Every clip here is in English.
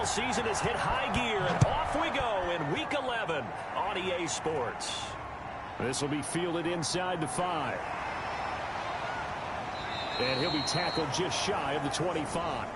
NFL season has hit high gear, and off we go in Week 11 on EA Sports. This will be fielded inside the 5. And he'll be tackled just shy of the 25.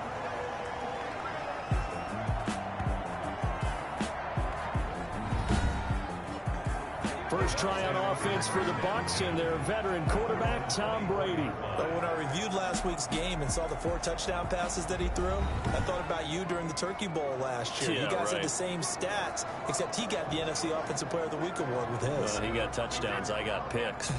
First try on offense for the Bucs and their veteran quarterback, Tom Brady. But when I reviewed last week's game and saw the 4 touchdown passes that he threw, I thought about you during the Turkey Bowl last year. Yeah, you guys right. had the same stats, except he got the NFC Offensive Player of the Week award with his. He got touchdowns. I got picks.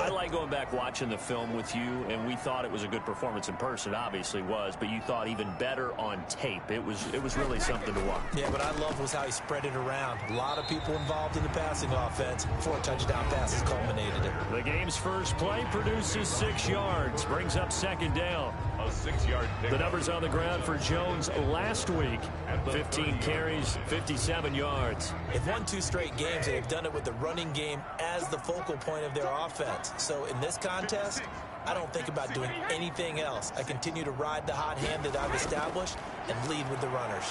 I like going back watching the film with you, and we thought it was a good performance in person. Obviously was, but you thought even better on tape. It was really something to watch. Yeah, but I love was how he spread it around. A lot of people involved in the passing offense. 4 touchdown passes culminated it. The game's first play produces 6 yards, brings up second down. A 6-yard pick. The numbers on the ground for Jones last week: 15 carries, 57 yards. They've won 2 straight games, and they've done it with the running game as the focal point of their offense. So in this contest, I don't think about doing anything else. I continue to ride the hot hand that I've established and lead with the runners.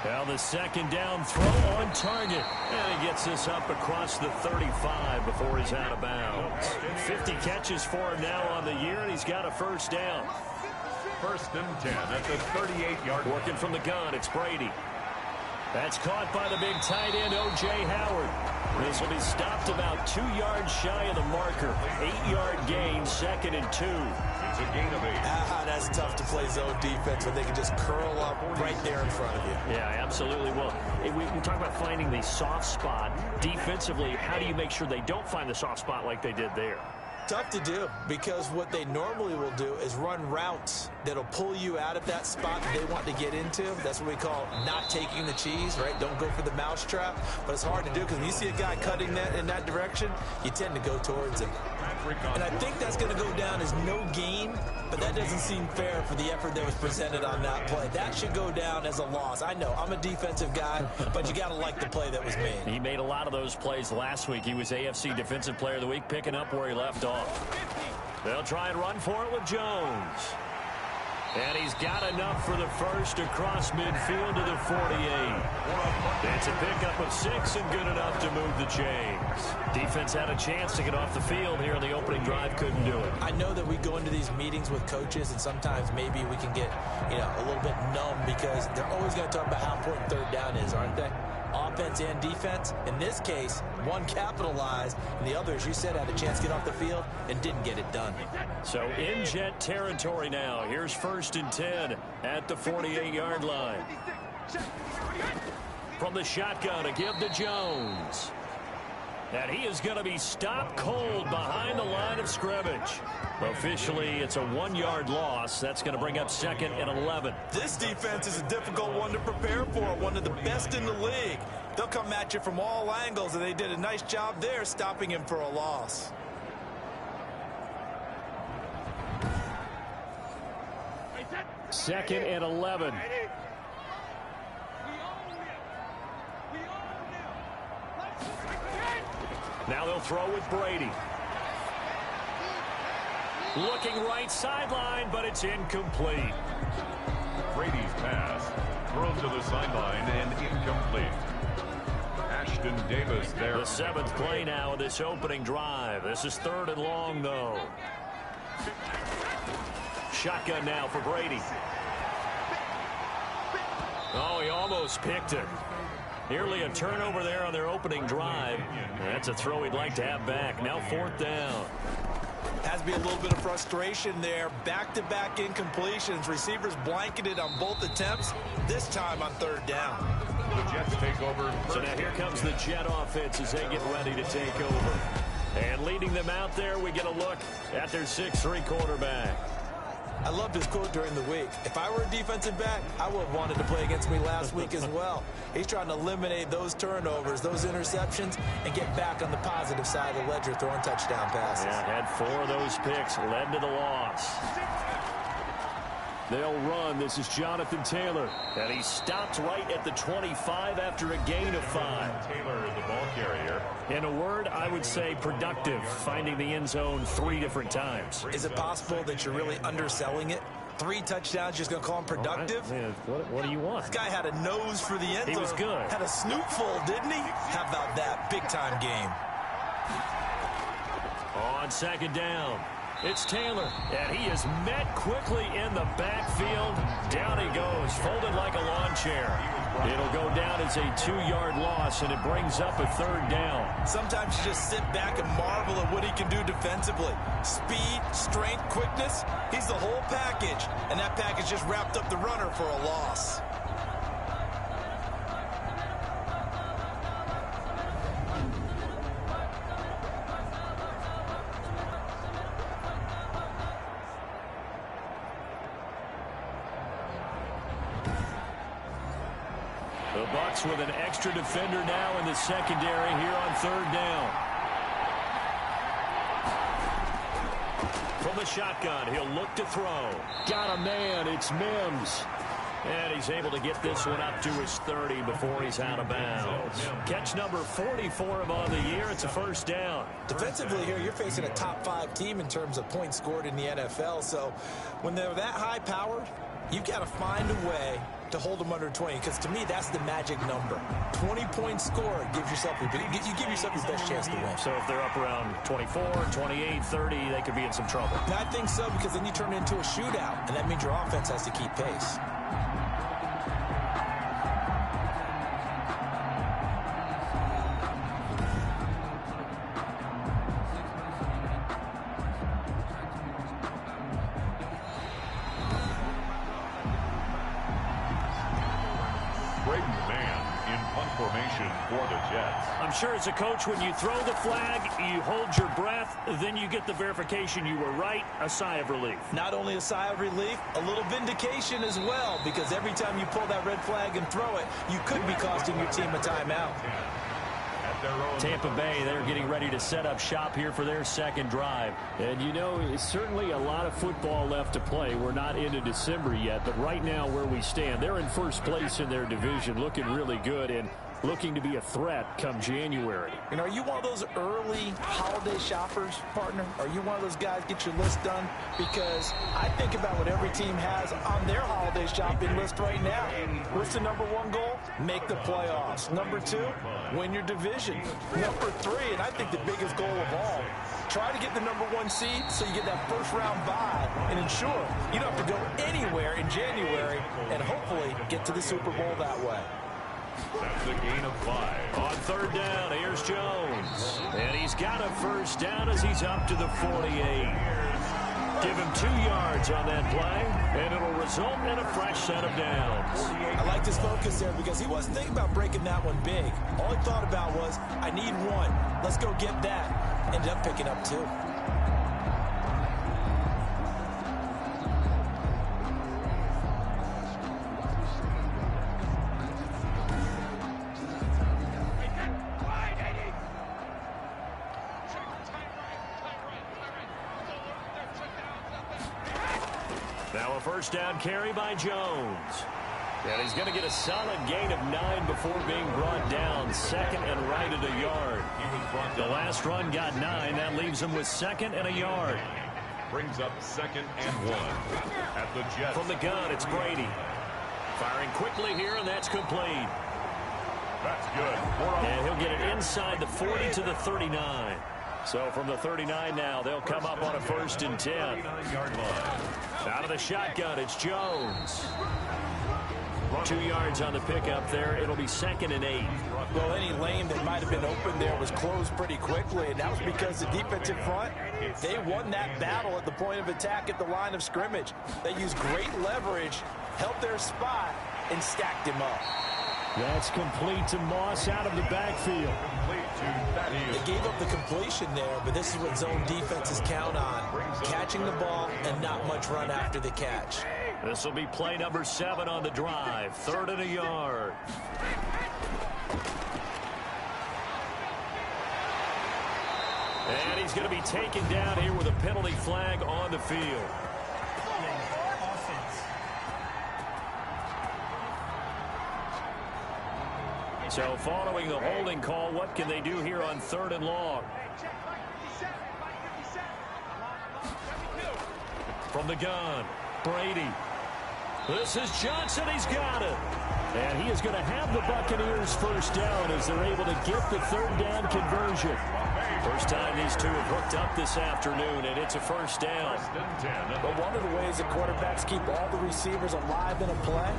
Well, the second down throw on target. And he gets this up across the 35 before he's out of bounds. 50 catches for him now on the year, and he's got a first down. 1st and 10 at the 38-yard line. Working from the gun, it's Brady. That's caught by the big tight end, O.J. Howard. This will be stopped about 2 yards shy of the marker. 8-yard gain, 2nd and 2. It's a gain of 8. That's tough to play zone defense when they can just curl up right there in front of you. Yeah, absolutely. Well, we talk about finding the soft spot. Defensively, how do you make sure they don't find the soft spot like they did there? Tough to do, because what they normally will do is run routes that'll pull you out of that spot that they want to get into. That's what we call not taking the cheese, right? Don't go for the mousetrap. But it's hard to do because when you see a guy cutting that in that direction, you tend to go towards him. And I think that's going to go down as no gain, but that doesn't seem fair for the effort that was presented on that play. That should go down as a loss. I know, I'm a defensive guy, but you got to like the play that was made. He made a lot of those plays last week. He was AFC Defensive Player of the Week, picking up where he left off. They'll try and run for it with Jones. And he's got enough for the first across midfield to the 48. It's a pickup of 6 and good enough to move the chains. Defense had a chance to get off the field here in the opening drive, couldn't do it. I know that we go into these meetings with coaches, and sometimes maybe we can get, a little bit numb because they're always going to talk about how important 3rd down is, aren't they? Offense and defense. In this case, one capitalized, and the other, as you said, had a chance to get off the field and didn't get it done. So in jet territory now. Here's 1st and 10 at the 48-yard line. From the shotgun, a give to Jones. And he is going to be stopped cold behind the line of scrimmage. Officially, it's a 1-yard loss. That's going to bring up 2nd and 11. This defense is a difficult one to prepare for, one of the best in the league. They'll come at you from all angles, and they did a nice job there stopping him for a loss. Second and 11. Now they'll throw with Brady. Looking right sideline, but it's incomplete. Brady's pass thrown to the sideline and incomplete. Ashton Davis there. The 7th play now of this opening drive. This is 3rd and long, though. Shotgun now for Brady. Oh, he almost picked it. Nearly a turnover there on their opening drive. That's a throw he'd like to have back. Now 4th down. Has to be a little bit of frustration there. Back-to-back incompletions. Receivers blanketed on both attempts, this time on 3rd down. The Jets take over. So now here comes the Jet offense as they get ready to take over. And leading them out there, we get a look at their 6'3" quarterback. I loved his quote during the week. If I were a defensive back, I would have wanted to play against me last week as well. He's trying to eliminate those turnovers, those interceptions, and get back on the positive side of the ledger, throwing touchdown passes. Yeah, had 4 of those picks, led to the loss. They'll run. This is Jonathan Taylor. And he stopped right at the 25 after a gain of 5. Taylor, the ball carrier. In a word, I would say productive, finding the end zone 3 different times. Is it possible that you're really underselling it? 3 touchdowns, just going to call him productive? Right, what do you want? This guy had a nose for the end zone. He was good. Had a snootful, didn't he? How about that? Big-time game. On second down, it's Taylor, and he is met quickly in the backfield. Down he goes, folded like a lawn chair. It'll go down as a 2-yard loss, and it brings up a 3rd down. Sometimes you just sit back and marvel at what he can do defensively. Speed, strength, quickness, he's the whole package, and that package just wrapped up the runner for a loss. The Bucs with an extra defender now in the secondary here on 3rd down. From the shotgun, he'll look to throw. Got a man. It's Mims. And he's able to get this one up to his 30 before he's out of bounds. Catch number 44 of on the year. It's a 1st down. Defensively here, you're facing a top 5 team in terms of points scored in the NFL. So when they're that high-powered, you've got to find a way to hold them under 20, because to me, that's the magic number. 20 points scored gives yourself you give yourself your best chance to win. So if they're up around 24, 28, 30, they could be in some trouble. And I think so, because then you turn it into a shootout, and that means your offense has to keep pace. For the Jets. I'm sure as a coach, when you throw the flag, you hold your breath, then you get the verification you were right, a sigh of relief. Not only a sigh of relief, a little vindication as well, because every time you pull that red flag and throw it, you could be costing your team a timeout. Tampa Bay, they're getting ready to set up shop here for their 2nd drive. And, you know, it's certainly a lot of football left to play. We're not into December yet, but right now where we stand, they're in 1st place in their division, looking really good and looking to be a threat come January. And are you one of those early holiday shoppers, partner? Are you one of those guys get your list done? Because I think about what every team has on their holiday shopping list right now. What's the number 1 goal? Make the playoffs. Number 2, win your division. Number 3, and I think the biggest goal of all, try to get the number 1 seed so you get that 1st round bye and ensure you don't have to go anywhere in January and hopefully get to the Super Bowl that way. That's a gain of 5. On 3rd down, here's Jones. And he's got a 1st down as he's up to the 48. Give him 2 yards on that play, and it'll result in a fresh set of downs. I like his focus there because he wasn't thinking about breaking that one big. All he thought about was, I need 1. Let's go get that. Ended up picking up 2. Now a 1st down carry by Jones. And he's going to get a solid gain of 9 before being brought down. 2nd and right at a yard. The last run got 9. That leaves him with 2nd and a yard. Brings up 2nd and 1 at the Jets. From the gun, it's Brady. Firing quickly here, and that's complete. That's good. And he'll get it inside the 40 to the 39. So from the 39 now, they'll come up on a 1st and 10. Out of the shotgun, it's Jones. 2 yards on the pickup there. It'll be 2nd and 8. Well, any lane that might have been open there was closed pretty quickly, and that was because the defensive front, they won that battle at the point of attack at the line of scrimmage. They used great leverage, held their spot, and stacked him up. That's complete to Moss out of the backfield. They gave up the completion there, but this is what zone defenses count on. Catching the ball and not much run after the catch. This will be play number 7 on the drive. 3rd and a yard. And he's going to be taken down here with a penalty flag on the field. So following the holding call, what can they do here on 3rd and long? From the gun, Brady. This is Johnson. He's got it. And he is going to have the Buccaneers first down as they're able to get the third down conversion. First time these two have hooked up this afternoon, and it's a first down. But one of the ways that quarterbacks keep all the receivers alive in a play,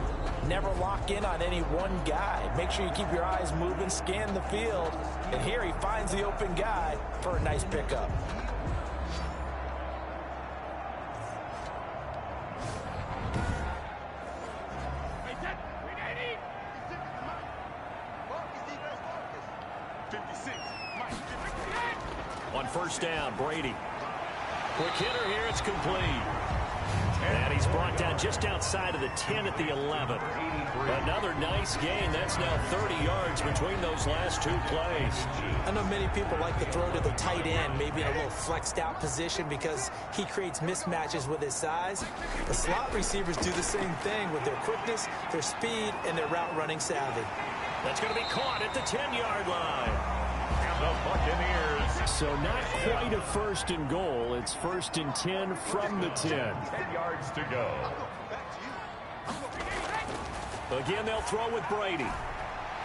never lock in on any one guy. Make sure you keep your eyes moving, scan the field, and here he finds the open guy for a nice pickup. On first down, Brady. Quick hitter here, it's complete. And he's brought down just outside of the 10 at the 11. Another nice gain. That's now 30 yards between those last two plays. I know many people like to throw to the tight end, maybe in a little flexed out position because he creates mismatches with his size. The slot receivers do the same thing with their quickness, their speed, and their route running savvy. That's going to be caught at the 10-yard line. And the Buccaneers. So not quite a first and goal. It's first and 10 from the 10. 10 yards to go. Again, they'll throw with Brady.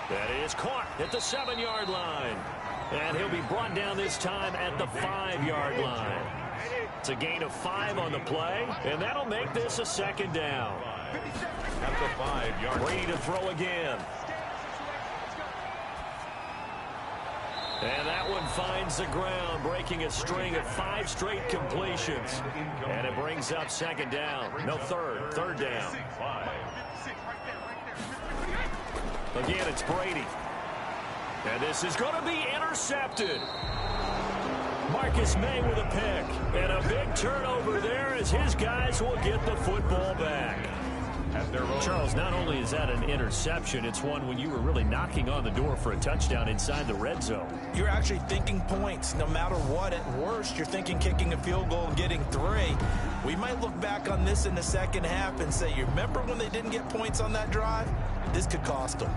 That is caught at the 7-yard line. And he'll be brought down this time at the 5-yard line. It's a gain of 5 on the play, and that'll make this a second down. At the 5-yard line. Brady to throw again. And that one finds the ground, breaking a string of 5 straight completions. And it brings up second down. No, third down. Again, it's Brady. And this is going to be intercepted. Marcus May with a pick. And a big turnover there as his guys will get the football back. Charles, not only is that an interception, it's one when you were really knocking on the door for a touchdown inside the red zone. You're actually thinking points no matter what. At worst, you're thinking kicking a field goal and getting 3. We might look back on this in the second half and say, you remember when they didn't get points on that drive? This could cost them.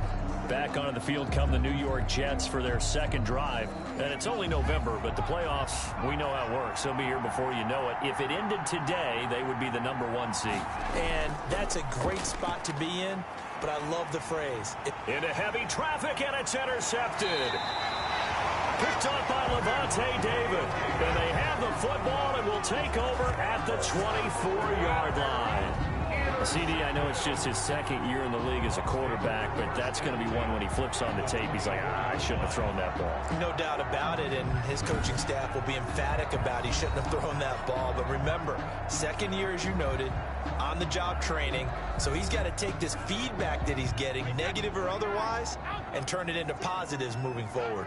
Back onto the field come the New York Jets for their second drive. And it's only November, but the playoffs, we know how it works. They'll be here before you know it. If it ended today, they would be the #1 seed. And that's a great spot to be in, but I love the phrase. Into heavy traffic, and it's intercepted. Picked up by Levante David. And they have the football and will take over at the 24-yard line. CD, I know it's just his second year in the league as a quarterback, but that's going to be one when he flips on the tape. He's like, I shouldn't have thrown that ball. No doubt about it, and his coaching staff will be emphatic about he shouldn't have thrown that ball. But remember, second year, as you noted, on-the-job training, so he's got to take this feedback that he's getting, negative or otherwise, and turn it into positives moving forward.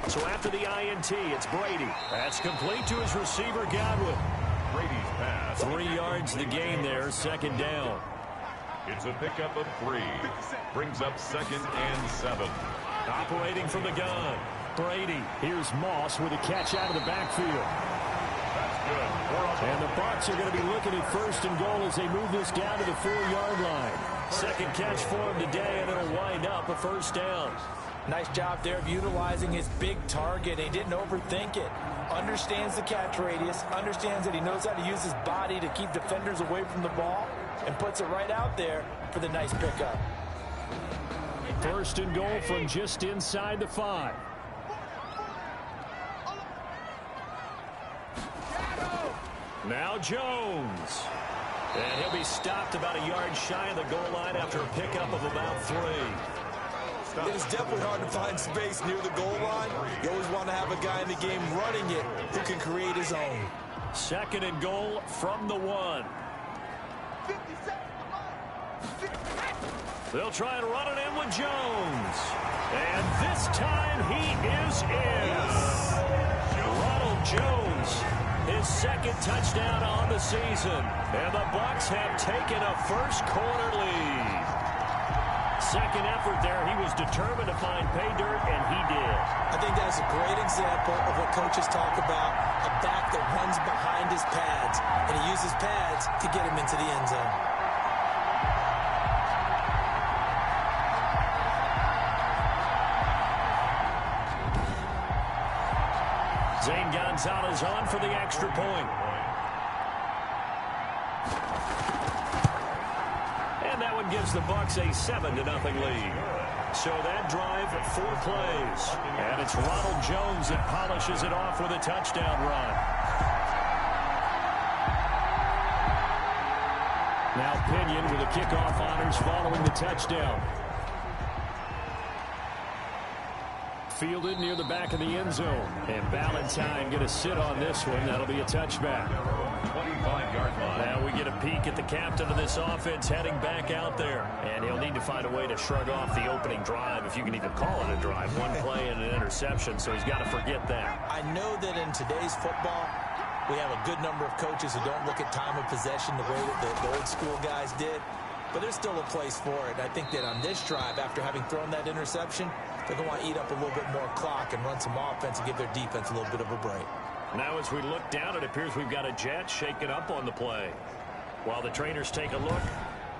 So after the INT, it's Brady. That's complete to his receiver, Godwin. Brady's pass. 3 yards the gain there, second down. It's a pickup of 3. Brings up second and 7. Operating from the gun. Brady. Here's Moss with a catch out of the backfield. That's good. And the Bucs are going to be looking at first and goal as they move this down to the 4-yard line. Second catch for him today, and it'll wind up a first down. Nice job there of utilizing his big target. He didn't overthink it. Understands the catch radius. Understands that he knows how to use his body to keep defenders away from the ball. And puts it right out there for the nice pickup. First and goal from just inside the 5. Now Jones. And he'll be stopped about a yard shy of the goal line after a pickup of about 3. It is definitely hard to find space near the goal line. You always want to have a guy in the game running it who can create his own. Second and goal from the 1. They'll try and run it in with Jones. And this time he is in. Ronald Jones, his second touchdown on the season. And the Bucs have taken a first quarter lead. Second effort there, he was determined to find pay dirt, and he did. I think that's a great example of what coaches talk about, a back that runs behind his pads, and he uses pads to get him into the end zone. Zane Gonzalez on for the extra point. And that one gives the Bucs a 7-0 lead. So that drive, 4 plays. And it's Ronald Jones that polishes it off with a touchdown run. Now Pinion with the kickoff honors following the touchdown. Fielded near the back of the end zone. And Valentine going to sit on this one. That'll be a touchback. 25-yard line. Now we get a peek at the captain of this offense heading back out there. And he'll need to find a way to shrug off the opening drive, if you can even call it a drive. One play and an interception, so he's got to forget that. I know that in today's football, we have a good number of coaches who don't look at time of possession the way that the old school guys did. But there's still a place for it. I think that on this drive, after having thrown that interception, they're going to want to eat up a little bit more clock and run some offense and give their defense a little bit of a break. Now as we look down, it appears we've got a jet shaken up on the play. While the trainers take a look,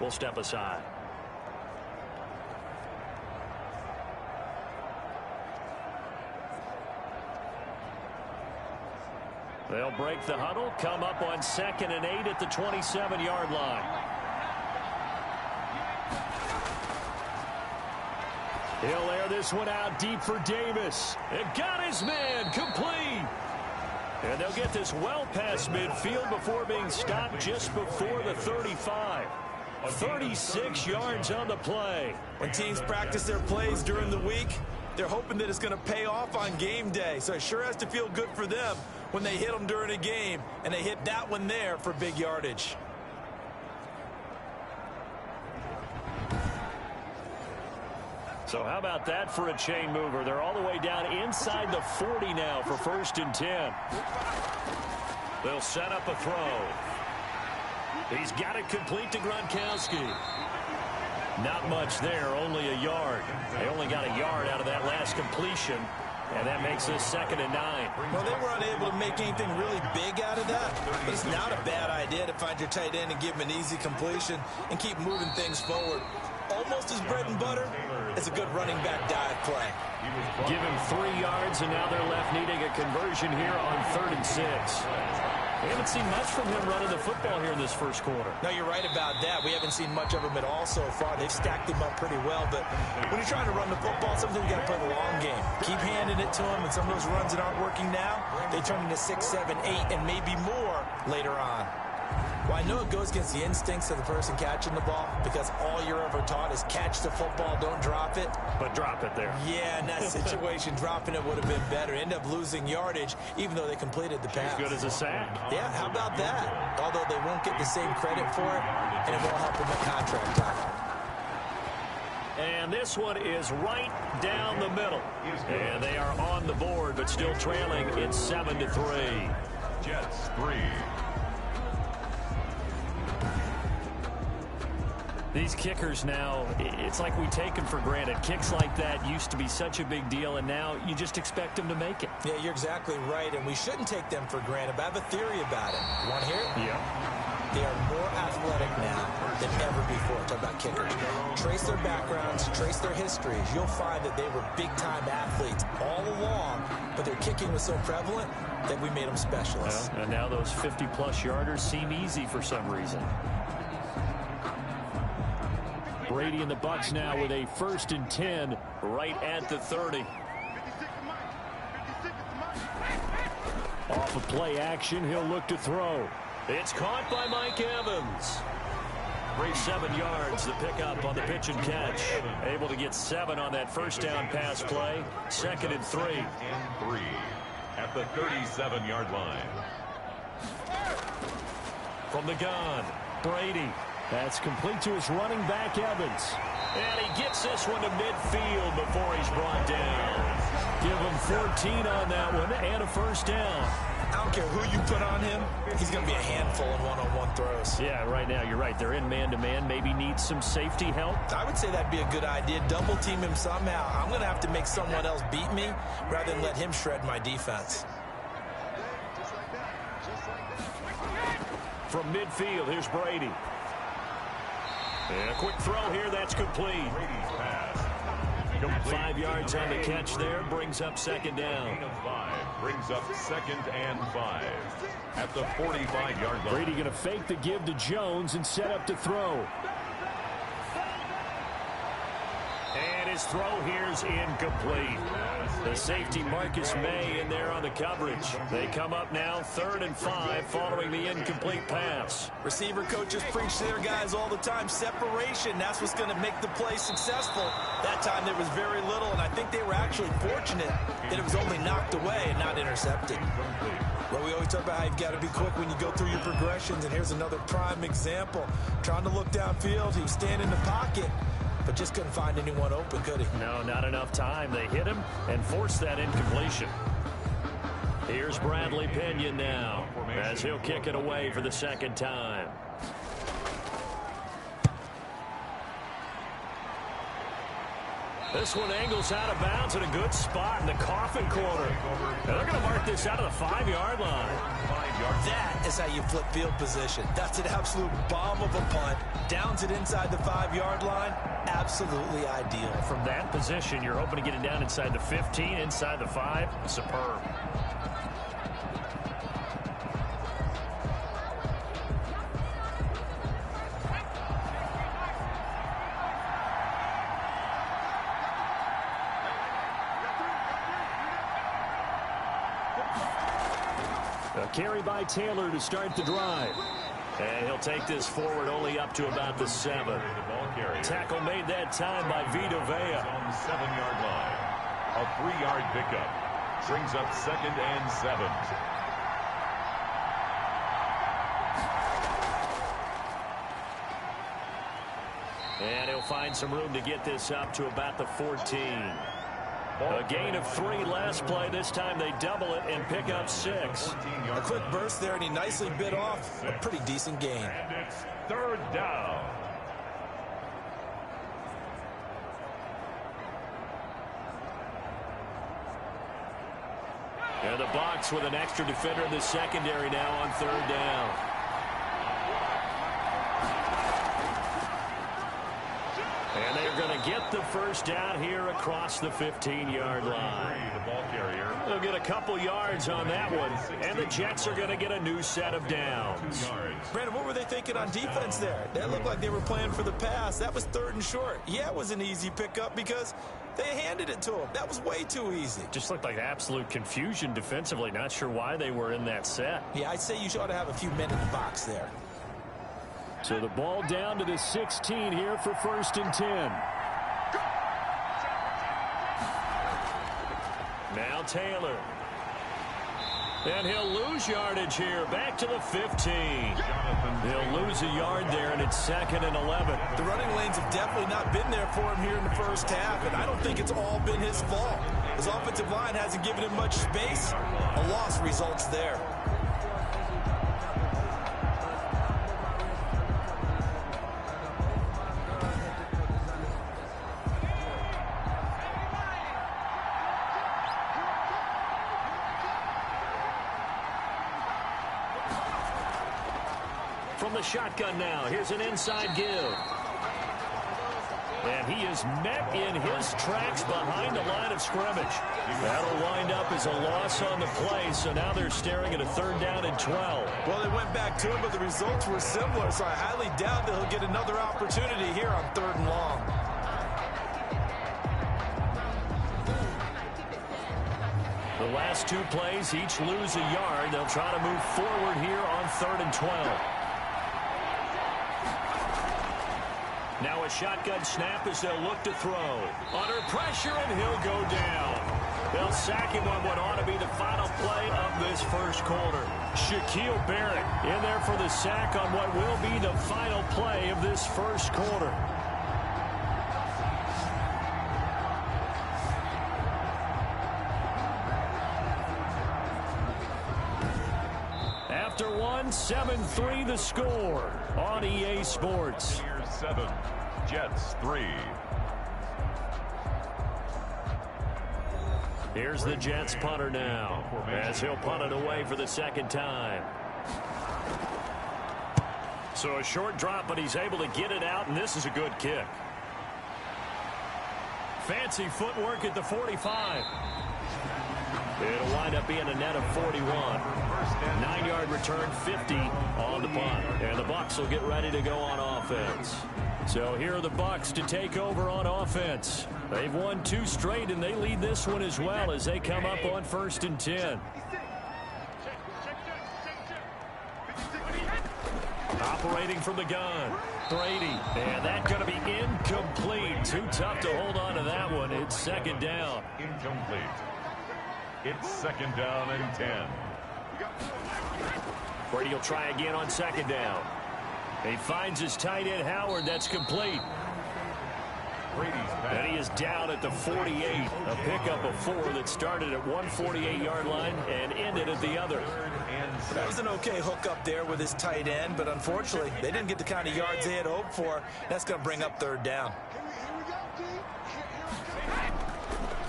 we'll step aside. They'll break the huddle, come up on 2nd and 8 at the 27-yard line. He'll air this one out deep for Davis. It got his man complete. And they'll get this well past midfield before being stopped just before the 35. 36 yards on the play. When teams practice their plays during the week, they're hoping that it's going to pay off on game day. So it sure has to feel good for them when they hit them during a game. And they hit that one there for big yardage. So how about that for a chain mover? They're all the way down inside the 40 now for 1st and 10. They'll set up a throw. He's got it complete to Gronkowski. Not much there, only a yard. They only got a yard out of that last completion, and that makes this 2nd and 9. Well, they were unable to make anything really big out of that, but it's not a bad idea to find your tight end and give him an easy completion and keep moving things forward. Almost his bread and butter. It's a good running back dive play. Give him 3 yards, and now they're left needing a conversion here on 3rd and 6. We haven't seen much from him running the football here in this first quarter. No, you're right about that. We haven't seen much of him at all so far. They've stacked him up pretty well, but when you're trying to run the football, sometimes you got to play the long game. Keep handing it to him, and some of those runs that aren't working now, they turn into 6, 7, 8, and maybe more later on. Well, I know it goes against the instincts of the person catching the ball because all you're ever taught is catch the football, don't drop it. But drop it there. Yeah, in that situation, dropping it would have been better. End up losing yardage, even though they completed the pass. As good as a sack. Yeah, how about that? Although they won't get the same credit for it, and it won't help them at contract time. And this one is right down the middle. And they are on the board, but still trailing. It's 7-3. Jets 3. These kickers now, it's like we take them for granted. Kicks like that used to be such a big deal, and now you just expect them to make it. Yeah, you're exactly right, and we shouldn't take them for granted, but I have a theory about it. You want to hear it? Yeah. They are more athletic now than ever before. Talk about kickers. Trace their backgrounds, trace their histories. You'll find that they were big-time athletes all along, but their kicking was so prevalent that we made them specialists. Well, and now those 50-plus yarders seem easy for some reason. Brady and the Bucs now with a 1st and 10 right at the 30. Off of play action, he'll look to throw. It's caught by Mike Evans. 7 yards the pickup on the pitch and catch. Able to get 7 on that first down pass play. 2nd and 3. And 3 at the 37-yard line. From the gun, Brady. That's complete to his running back, Evans. And he gets this one to midfield before he's brought down. Give him 14 on that one and a first down. I don't care who you put on him, he's going to be a handful in one-on-one throws. Yeah, right now, you're right. They're in man-to-man. Maybe needs some safety help. I would say that'd be a good idea. Double team him somehow. I'm going to have to make someone else beat me rather than let him shred my defense. From midfield, here's Brady. And a quick throw here, that's complete. Brady's pass Incomplete. 5 yards on the catch there. Brings up second down. Gain of 5 brings up 2nd and 5 at the 45-yard line. Brady going to fake the give to Jones and set up to throw. And his throw here's incomplete. The safety Marcus May in there on the coverage. They come up now 3rd and 5 following the incomplete pass. Receiver coaches preach to their guys all the time. Separation, that's what's going to make the play successful. That time there was very little, and I think they were actually fortunate that it was only knocked away and not intercepted. Well, we always talk about how you've got to be quick when you go through your progressions, and here's another prime example. Trying to look downfield, he was standing in the pocket, but just couldn't find anyone open, could he? No, not enough time. They hit him and forced that incompletion. Here's Bradley Pinion now as he'll kick it away for the second time. This one angles out of bounds at a good spot in the coffin corner. They're going to mark this out of the 5-yard line. That is how you flip field position. That's an absolute bomb of a punt. Downs it inside the 5-yard line. Absolutely ideal. From that position, you're hoping to get it down inside the 15, inside the 5. Superb. A carry by Taylor to start the drive. And he'll take this forward only up to about the 7. Tackle made that time by Vita Vea. On the 7-yard line. A 3-yard pickup. Brings up 2nd and 7. And he'll find some room to get this up to about the 14. A gain of 3 last play. This time they double it and pick up 6. A quick burst there, and he nicely bit off a pretty decent gain. And it's 3rd down. And the Bucs with an extra defender in the secondary now on 3rd down. And they're going to get the first down here across the 15-yard line. The ball carrier. They'll get a couple yards on that one, and the Jets are going to get a new set of downs. Brandon, what were they thinking on defense there? That looked like they were playing for the pass. That was 3rd and short. Yeah, it was an easy pickup because they handed it to him. That was way too easy. Just looked like absolute confusion defensively. Not sure why they were in that set. Yeah, I'd say you ought to have a few men in the box there. So the ball down to the 16 here for 1st and 10. Now Taylor. And he'll lose yardage here. Back to the 15. He'll lose a yard there, and it's 2nd and 11. The running lanes have definitely not been there for him here in the first half, and I don't think it's all been his fault. His offensive line hasn't given him much space. A loss results there. From the shotgun now, here's an inside give. And he is met in his tracks behind the line of scrimmage. That'll wind up as a loss on the play, so now they're staring at a 3rd down and 12. Well, they went back to him, but the results were similar, so I highly doubt that he'll get another opportunity here on 3rd and long. The last 2 plays each lose a yard. They'll try to move forward here on 3rd and 12. Now a shotgun snap as they'll look to throw. Under pressure, and he'll go down. They'll sack him on what ought to be the final play of this first quarter. Shaquille Barrett in there for the sack on what will be the final play of this first quarter. After one, 7-3 the score on EA Sports. 7, Jets 3. Here's the Jets punter now as he'll punt it away for the 2nd time. So a short drop, but he's able to get it out, and this is a good kick. Fancy footwork at the 45. It'll wind up being a net of 41. 9-yard return, 50 on the punt. And the Bucs will get ready to go on offense. So here are the Bucs to take over on offense. They've won 2 straight, and they lead this one as well as they come up on 1st and 10. Operating from the gun, Brady. And that's going to be incomplete. Too tough to hold on to that one. It's 2nd down. Incomplete. It's 2nd down and 10. Brady will try again on 2nd down. He finds his tight end, Howard. That's complete. And he is down at the 48. A pickup of 4 that started at one 48-yard line and ended at the other. That was an okay hook up there with his tight end, but unfortunately, they didn't get the kind of yards they had hoped for. That's going to bring up 3rd down.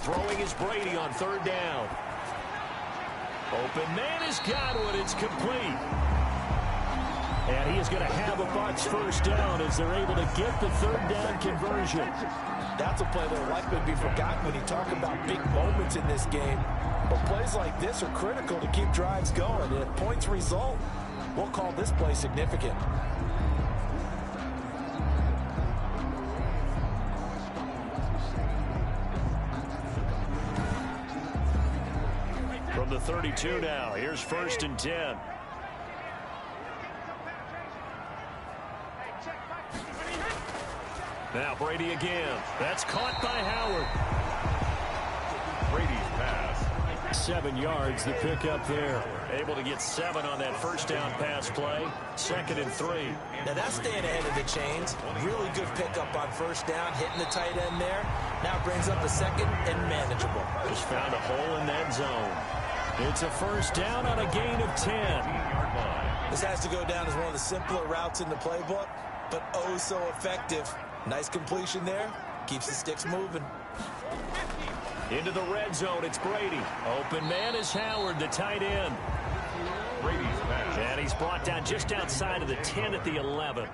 Throwing is Brady on 3rd down. Open man has got one. It's complete. And he is going to have a Bucs 1st down as they're able to get the 3rd down conversion. That's a play that will likely be forgotten when you talk about big moments in this game. But plays like this are critical to keep drives going. And if points result, we'll call this play significant. From the 32 now, here's 1st and 10. Now Brady again. That's caught by Howard. Brady's pass. 7 yards, the pickup there. Able to get 7 on that 1st down pass play. 2nd and 3. Now that's staying ahead of the chains. Really good pickup on 1st down, hitting the tight end there. Now brings up a 2nd and manageable. Just found a hole in that zone. It's a 1st down on a gain of 10. This has to go down as one of the simpler routes in the playbook, but oh so effective. Nice completion there. Keeps the sticks moving. Into the red zone, it's Brady. Open man is Howard, the tight end. Brady's pass. And he's brought down just outside of the 10 at the 11.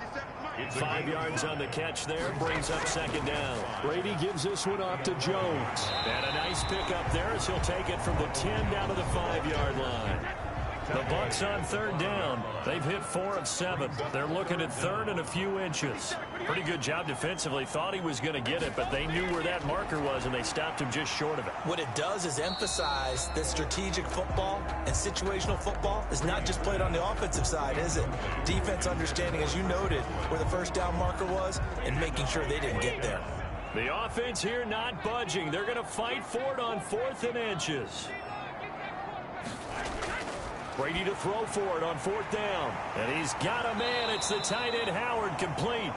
5 yards on the catch there, brings up 2nd down. Brady gives this one off to Jones. And a nice pickup there as he'll take it from the 10 down to the 5-yard line. The Bucs on 3rd down. They've hit 4 of 7. They're looking at 3rd and a few inches. Pretty good job defensively. Thought he was going to get it, but they knew where that marker was, and they stopped him just short of it. What it does is emphasize that strategic football and situational football is not just played on the offensive side, is it? Defense understanding, as you noted, where the 1st down marker was and making sure they didn't get there. The offense here not budging. They're going to fight for it on 4th and inches. Brady to throw for it on 4th down. And he's got a man. It's the tight end, Howard, complete.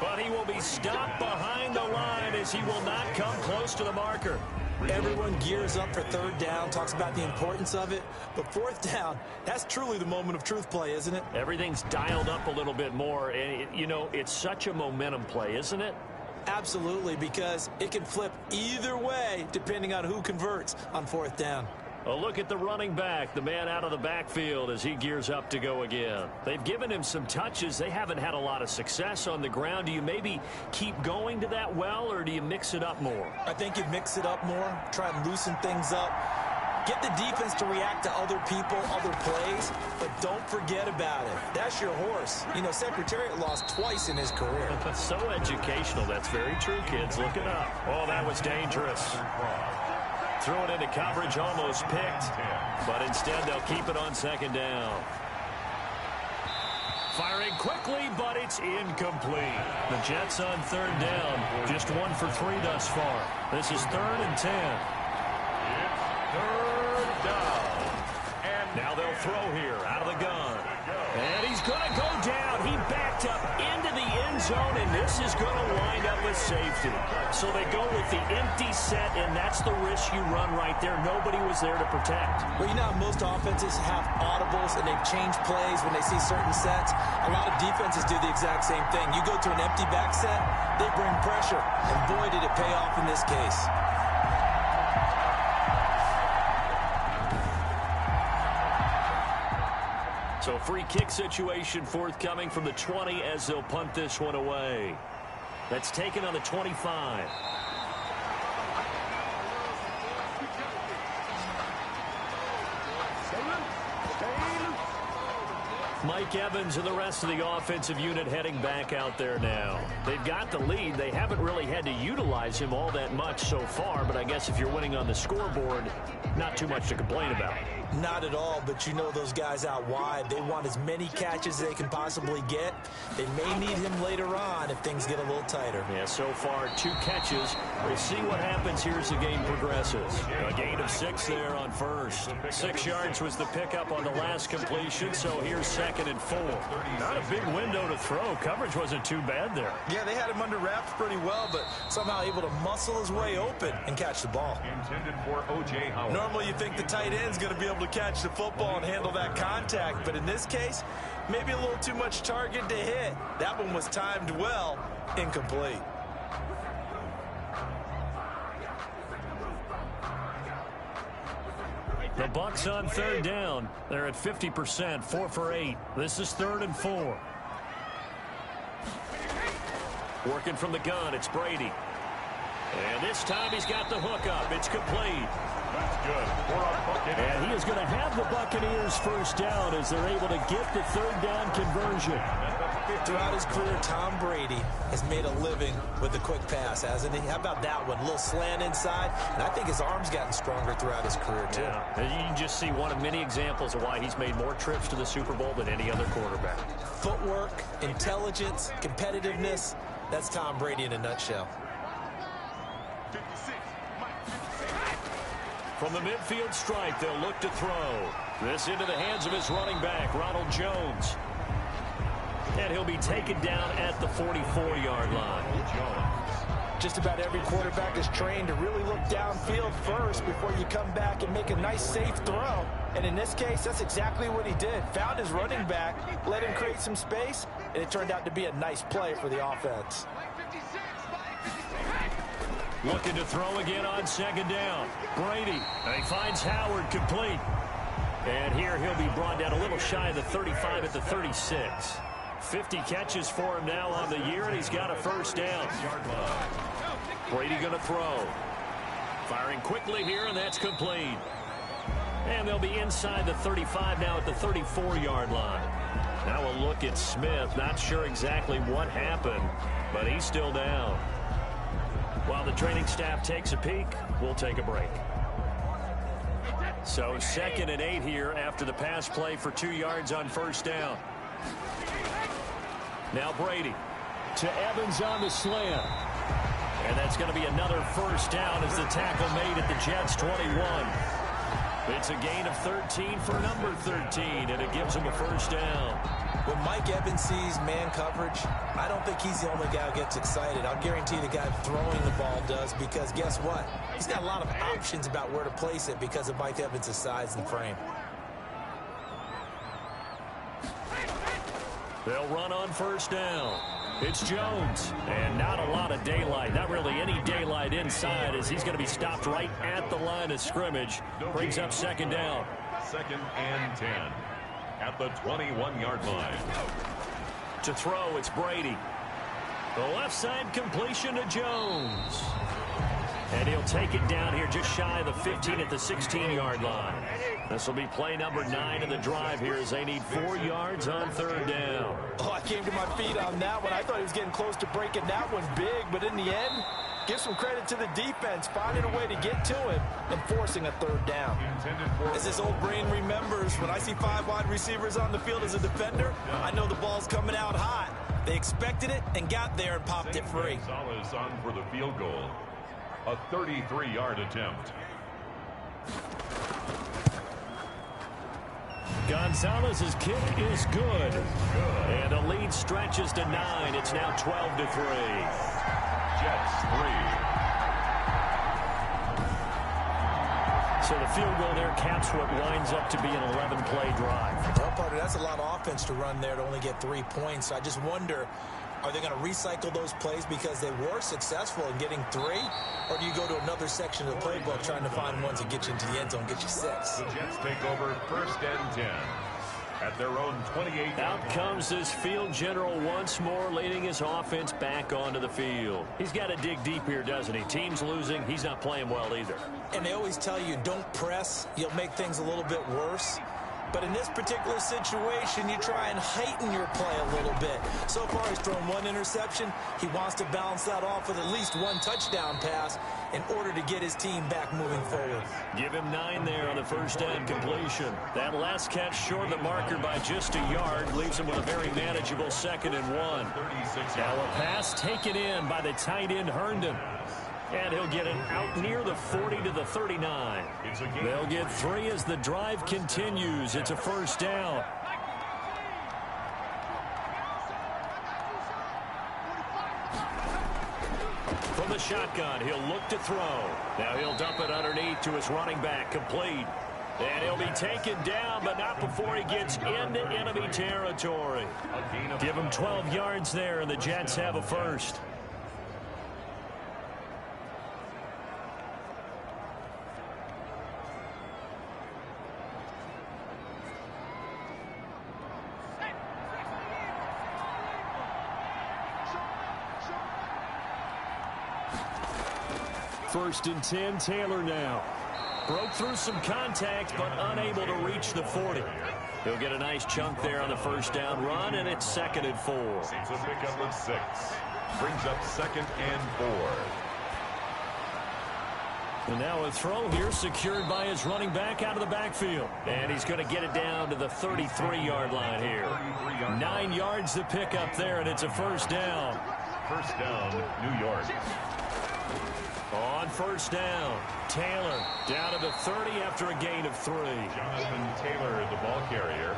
But he will be stopped behind the line as he will not come close to the marker. Everyone gears up for 3rd down, talks about the importance of it. But 4th down, that's truly the moment of truth play, isn't it? Everything's dialed up a little bit more. And, you know, it's such a momentum play, isn't it? Absolutely, because it can flip either way depending on who converts on 4th down. A look at the running back, the man out of the backfield as he gears up to go again. They've given him some touches. They haven't had a lot of success on the ground. Do you maybe keep going to that well, or do you mix it up more? I think you mix it up more, try and loosen things up. Get the defense to react to other people, other plays, but don't forget about it. That's your horse. You know, Secretariat lost twice in his career. So educational. That's very true, kids. Look it up. Oh, that was dangerous. Threw it into coverage, almost picked, but instead they'll keep it on 2nd down. Firing quickly, but it's incomplete. The Jets on 3rd down, just 1 for 3 thus far. This is 3rd and 10. It's 3rd down. And now they'll throw here out of the gun. And he's going to go down. He backed up into the end zone, and this is going to wind up with safety. So they go with the empty set, and that's the risk you run right there. Nobody was there to protect. Well, you know how most offenses have audibles, and they've changed plays when they see certain sets. A lot of defenses do the exact same thing. You go to an empty back set, they bring pressure, and boy, did it pay off in this case. So free kick situation forthcoming from the 20 as they'll punt this one away. That's taken on the 25. Mike Evans and the rest of the offensive unit heading back out there now. They've got the lead. They haven't really had to utilize him all that much so far, but I guess if you're winning on the scoreboard, not too much to complain about. Not at all, but you know those guys out wide, they want as many catches as they can possibly get. They may need him later on if things get a little tighter. Yeah, so far 2 catches. We'll see what happens here as the game progresses. A gain of 6 there on first. 6 yards was the pickup on the last completion, so here's 2nd and 4. Not a big window to throw. Coverage wasn't too bad there. Yeah, they had him under wraps pretty well, but somehow able to muscle his way open and catch the ball. Intended for O.J. Howard. Normally you think the tight end's going to be able to catch the football and handle that contact, but in this case, maybe a little too much target to hit. That one was timed well, incomplete. The Bucs on 3rd down. They're at 50%, 4 for 8. This is 3rd and 4. Working from the gun, it's Brady. And this time he's got the hook up. It's complete. That's good for a Buccaneers. And he is going to have the Buccaneers first down as they're able to get the 3rd down conversion. Throughout his career, Tom Brady has made a living with the quick pass, hasn't he? How about that one? A little slant inside, and I think his arm's gotten stronger throughout his career, too. Yeah, and you can just see one of many examples of why he's made more trips to the Super Bowl than any other quarterback. Footwork, intelligence, competitiveness, that's Tom Brady in a nutshell. From the midfield stripe, they'll look to throw. This into the hands of his running back, Ronald Jones. And he'll be taken down at the 44-yard line. Just about every quarterback is trained to really look downfield first before you come back and make a nice, safe throw. And in this case, that's exactly what he did. Found his running back, let him create some space, and it turned out to be a nice play for the offense. Looking to throw again on 2nd down. Brady, and he finds Howard complete. And here he'll be brought down a little shy of the 35 at the 36. 50 catches for him now on the year, and he's got a first down. Brady going to throw. Firing quickly here, and that's complete. And they'll be inside the 35 now at the 34-yard line. Now a look at Smith. Not sure exactly what happened, but he's still down. While the training staff takes a peek, we'll take a break. So 2nd and 8 here after the pass play for 2 yards on first down. Now Brady to Evans on the slant. And that's going to be another first down as the tackle made at the Jets' 21. It's a gain of 13 for number 13, and it gives him a first down. When Mike Evans sees man coverage, I don't think he's the only guy who gets excited. I'll guarantee the guy throwing the ball does, because guess what? He's got a lot of options about where to place it because of Mike Evans' size and frame. They'll run on first down. It's Jones, and not a lot of daylight. Not really any daylight inside as he's going to be stopped right at the line of scrimmage. Brings up 2nd down. 2nd and 10 at the 21-yard line. To throw, it's Brady. The left side completion to Jones. And he'll take it down here just shy of the 15 at the 16-yard line. This will be play number 9 of the drive here as they need 4 yards on 3rd down. Oh, I came to my feet on that one. I thought he was getting close to breaking that one big, but in the end, give some credit to the defense, finding a way to get to him and forcing a 3rd down. As this old brain remembers, when I see 5 wide receivers on the field as a defender, I know the ball's coming out hot. They expected it and got there and popped it free. Gonzalez on for the field goal. A 33-yard attempt. Gonzalez's kick is good. And the lead stretches to 9. It's now 12-3. Jets 3. So the field goal there caps what winds up to be an 11-play drive. Well, Punter, that's a lot of offense to run there to only get 3 points. So I just wonder, are they going to recycle those plays because they were successful in getting 3? Or do you go to another section of the playbook trying to find ones that get you into the end zone, get you 6? The Jets take over 1st and 10 at their own 28. Out comes this field general once more, leading his offense back onto the field. He's got to dig deep here, doesn't he? Team's losing. He's not playing well either. And they always tell you, don't press. You'll make things a little bit worse. But in this particular situation, you try and heighten your play a little bit. So far, he's thrown one interception. He wants to balance that off with at least one touchdown pass in order to get his team back moving forward. Give him 9 there on the first down completion. That last catch short of the marker by just a yard leaves him with a very manageable 2nd and 1. Now a pass taken in by the tight end Herndon. And he'll get it out near the 40 to the 39. They'll get 3 as the drive continues. It's a first down. From the shotgun, he'll look to throw. Now he'll dump it underneath to his running back, complete. And he'll be taken down, but not before he gets into enemy territory. Give him 12 yards there, and the Jets have a first. First and 10, Taylor now. Broke through some contact, but unable to reach the 40. He'll get a nice chunk there on the first down run, and it's 2nd and 4. It's a pickup of 6. Brings up 2nd and 4. And now a throw here secured by his running back out of the backfield. And he's going to get it down to the 33-yard line here. 9 yards to pick up there, and it's a first down. First down, New York. On first down, Taylor down to the 30 after a gain of 3. Jonathan Taylor, the ball carrier.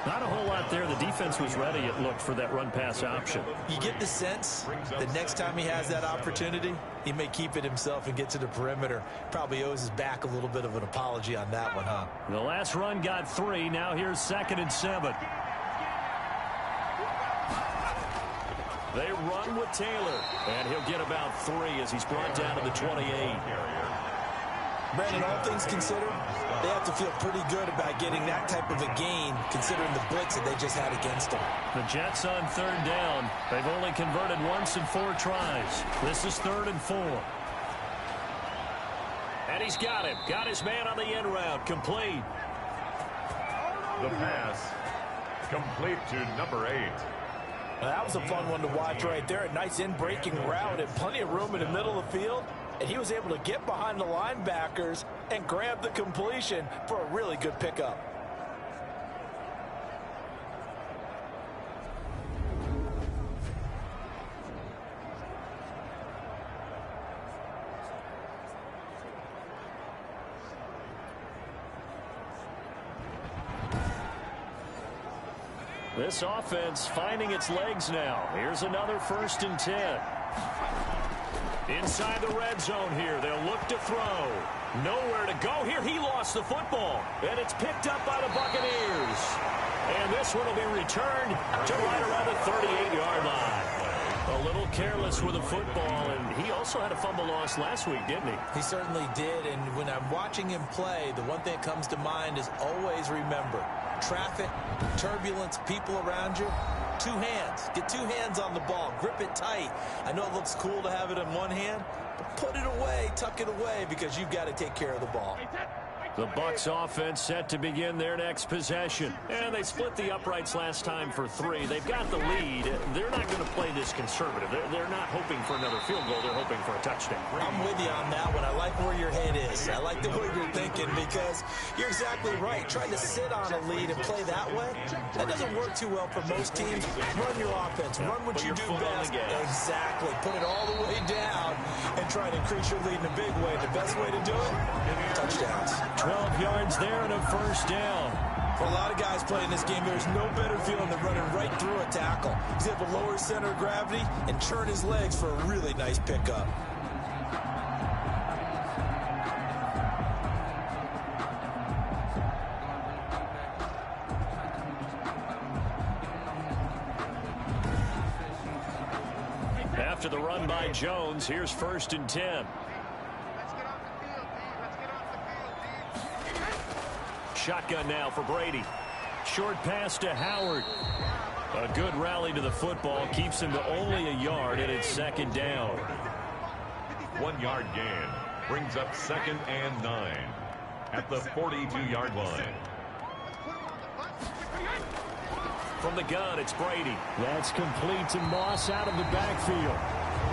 Not a whole lot there. The defense was ready, it looked, for that run-pass option. You get the sense that next time he has that opportunity, he may keep it himself and get to the perimeter. Probably owes his back a little bit of an apology on that one, huh? The last run got 3. Now here's 2nd and 7. They run with Taylor, and he'll get about 3 as he's brought down to the 28. Brandon, all things considered, they have to feel pretty good about getting that type of a gain, considering the blitz that they just had against them. The Jets on 3rd down. They've only converted once in 4 tries. This is 3rd and 4. And he's got him. Got his man on the end route. Complete. The pass complete to number 8. Well, that was a fun one to watch right there. A nice in-breaking route and plenty of room in the middle of the field. And he was able to get behind the linebackers and grab the completion for a really good pickup. This offense finding its legs now. Here's another 1st and 10. Inside the red zone here. They'll look to throw. Nowhere to go here. He lost the football. And it's picked up by the Buccaneers. And this one will be returned to right around the 38-yard line. A little careless with the football, and he also had a fumble loss last week, didn't he? He certainly did, and when I'm watching him play, the one thing that comes to mind is always remember, traffic, turbulence, people around you, 2 hands. Get 2 hands on the ball. Grip it tight. I know it looks cool to have it in one hand, but put it away, tuck it away, because you've got to take care of the ball. The Bucs offense set to begin their next possession. And they split the uprights last time for 3. They've got the lead. They're not going to play this conservative. They're not hoping for another field goal. They're hoping for a touchdown. I'm with you on that one. I like where your head is. I like the way you're thinking because you're exactly right. Trying to sit on a lead and play that way, that doesn't work too well for most teams. Run your offense. Run what you do best. Exactly. Put it all the way down and try to increase your lead in a big way. The best way to do it, touchdowns. 12 yards there and a first down. For a lot of guys playing this game, there's no better feeling than running right through a tackle. He's able to lower his center of gravity and turn his legs for a really nice pickup. After the run by Jones, here's 1st and 10. Shotgun now for Brady. Short pass to Howard. A good rally to the football keeps him to only a yard, and it's 2nd down. 1 yard gain brings up 2nd and 9 at the 42-yard line. From the gun, it's Brady. That's complete to Moss out of the backfield.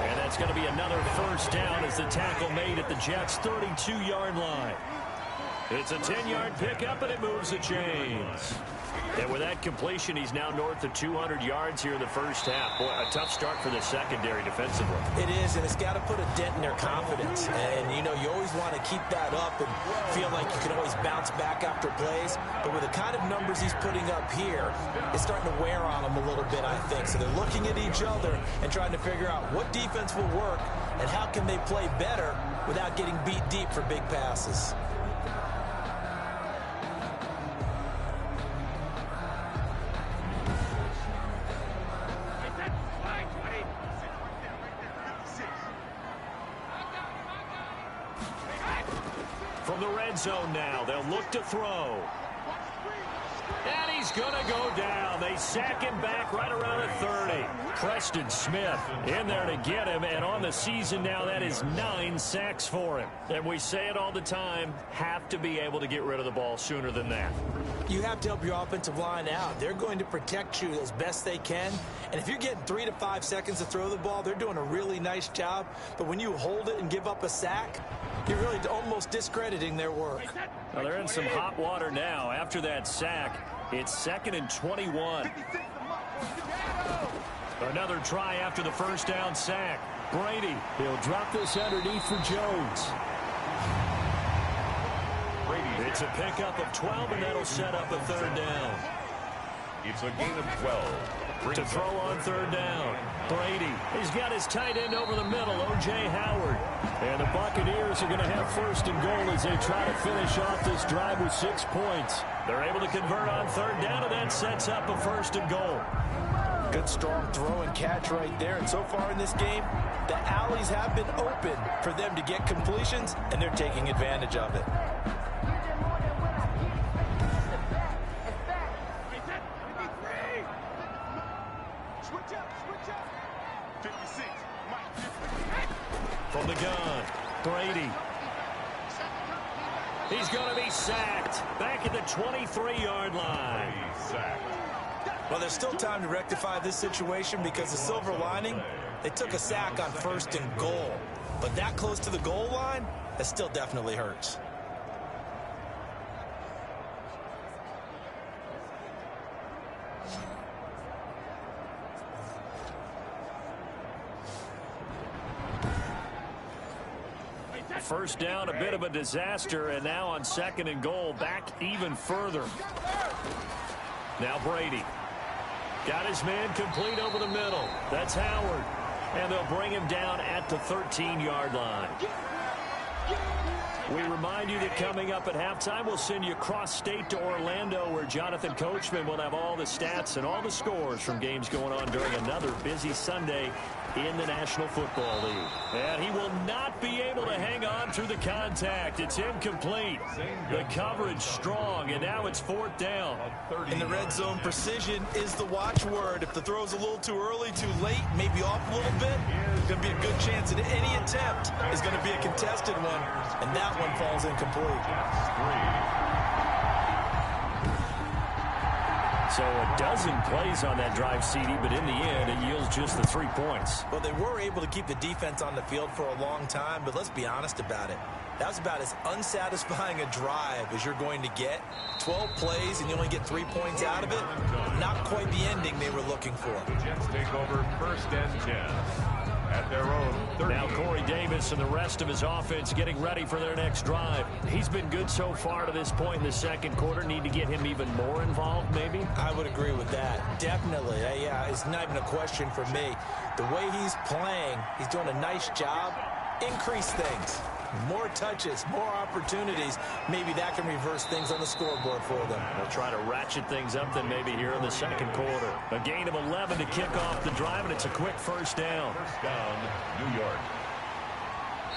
And that's going to be another first down as the tackle made at the Jets' 32-yard line. It's a 10-yard pickup, and it moves the chains. And with that completion, he's now north of 200 yards here in the first half. Boy, a tough start for the secondary defensively. It is, and it's got to put a dent in their confidence. And, you know, you always want to keep that up and feel like you can always bounce back after plays. But with the kind of numbers he's putting up here, it's starting to wear on them a little bit, I think. So they're looking at each other and trying to figure out what defense will work and how can they play better without getting beat deep for big passes. From the red zone now, they'll look to throw. And he's going to go down. They sack him back right around the 30. Preston Smith in there to get him, and on the season now, that is 9 sacks for him. And we say it all the time, have to be able to get rid of the ball sooner than that. You have to help your offensive line out. They're going to protect you as best they can. And if you're getting 3 to 5 seconds to throw the ball, they're doing a really nice job. But when you hold it and give up a sack, you're really almost discrediting their work. Well, they're in some hot water now. After that sack, it's 2nd and 21. Another try after the first down sack. Brady, he'll drop this underneath for Jones. It's a pickup of 12, and that'll set up a 3rd down. It's a gain of 12. To throw on 3rd down. Brady, he's got his tight end over the middle, O.J. Howard. And the Buccaneers are going to have 1st and goal as they try to finish off this drive with 6 points. They're able to convert on 3rd down, and that sets up a 1st and goal. Good strong throw and catch right there. And so far in this game, the alleys have been open for them to get completions, and they're taking advantage of it. From the gun, Brady. He's going to be sacked back at the 23-yard line. Well, there's still time to rectify this situation because the silver lining, they took a sack on 1st and goal. But that close to the goal line, that still definitely hurts. First down, a bit of a disaster, and now on 2nd and goal, back even further. Now Brady. Got his man complete over the middle. That's Howard. And they'll bring him down at the 13-yard line. We remind you that coming up at halftime, we'll send you cross-state to Orlando, where Jonathan Coachman will have all the stats and all the scores from games going on during another busy Sunday in the National Football League. And he will not be able to hang on through the contact. It's incomplete. The coverage strong, and now it's 4th down. In the red zone, precision is the watchword. If the throw's a little too early, too late, maybe off a little bit, there's going to be a good chance that any attempt is going to be a contested one, and that one falls incomplete. So a dozen plays on that drive, CD, but in the end, it yields just the 3 points. Well, they were able to keep the defense on the field for a long time, but let's be honest about it. That was about as unsatisfying a drive as you're going to get. 12 plays, and you only get 3 points out of it. Not quite the ending they were looking for. The Jets take over 1st and 10. At their own 30. Now Corey Davis and the rest of his offense getting ready for their next drive. He's been good so far to this point in the 2nd quarter. Need to get him even more involved, maybe? I would agree with that. Definitely. Yeah, it's not even a question for me. The way he's playing, he's doing a nice job. Increase things. More touches, more opportunities. Maybe that can reverse things on the scoreboard for them. They'll try to ratchet things up then maybe here in the 2nd quarter. A gain of 11 to kick off the drive, and it's a quick 1st down. 1st down, New York.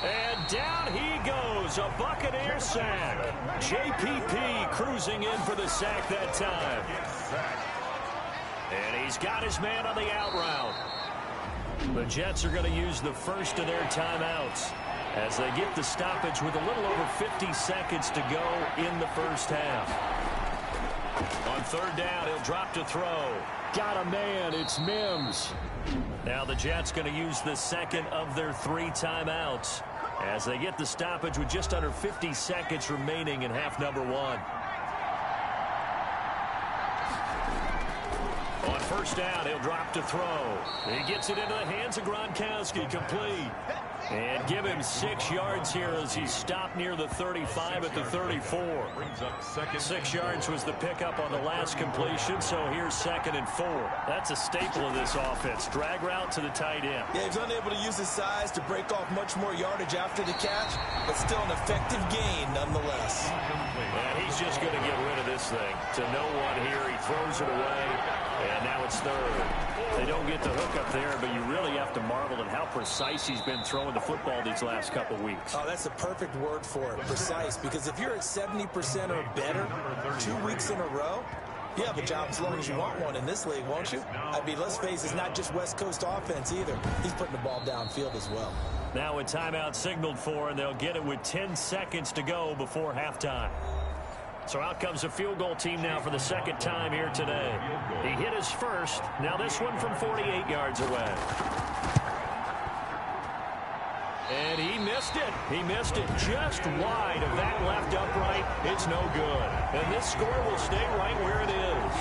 And down he goes, a Buccaneer sack. JPP cruising in for the sack that time. And he's got his man on the out route. The Jets are going to use the first of their timeouts as they get the stoppage with a little over 50 seconds to go in the 1st half. On third down, he'll drop to throw. Got a man. It's Mims. Now the Jets going to use the second of their 3 timeouts as they get the stoppage with just under 50 seconds remaining in half number 1. On first down, he'll drop to throw. He gets it into the hands of Gronkowski, complete. And give him 6 yards here as he's stopped near the 35 at the 34. 6 yards was the pickup on the last completion, so here's 2nd and 4. That's a staple of this offense. Drag route to the tight end. Yeah, he's unable to use his size to break off much more yardage after the catch, but still an effective gain nonetheless. And he's just going to get rid of this thing. To no one here, he throws it away, and now it's 3rd. They don't get the hook up there, but you really have to marvel at how precise he's been throwing the football these last couple weeks. Oh, that's the perfect word for it, precise, because if you're at 70% or better 2 weeks in a row, you have a job as long as you want one in this league, won't you? I mean, let's face it, it's not just West Coast offense either. He's putting the ball downfield as well. Now a timeout signaled for, and they'll get it with 10 seconds to go before halftime. So out comes a field goal team now for the 2nd time here today. He hit his first. Now this one from 48 yards away. And he missed it. He missed it just wide of that left upright. It's no good. And this score will stay right where it is.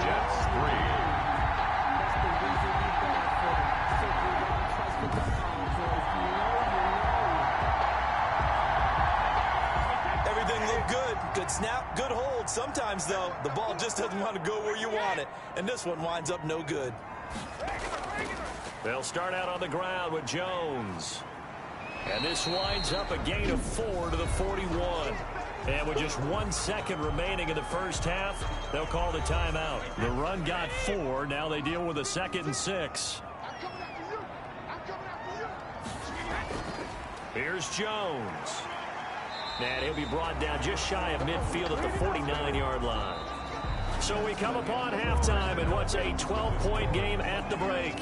Jets 3. Good snap, good hold. Sometimes, though, the ball just doesn't want to go where you want it. And this one winds up no good. They'll start out on the ground with Jones. And this winds up a gain of 4 to the 41. And with just 1 second remaining in the first half, they'll call the timeout. The run got 4. Now they deal with a 2nd and 6. Here's Jones. And he'll be brought down just shy of midfield at the 49-yard line. So we come upon halftime in what's a 12-point game at the break.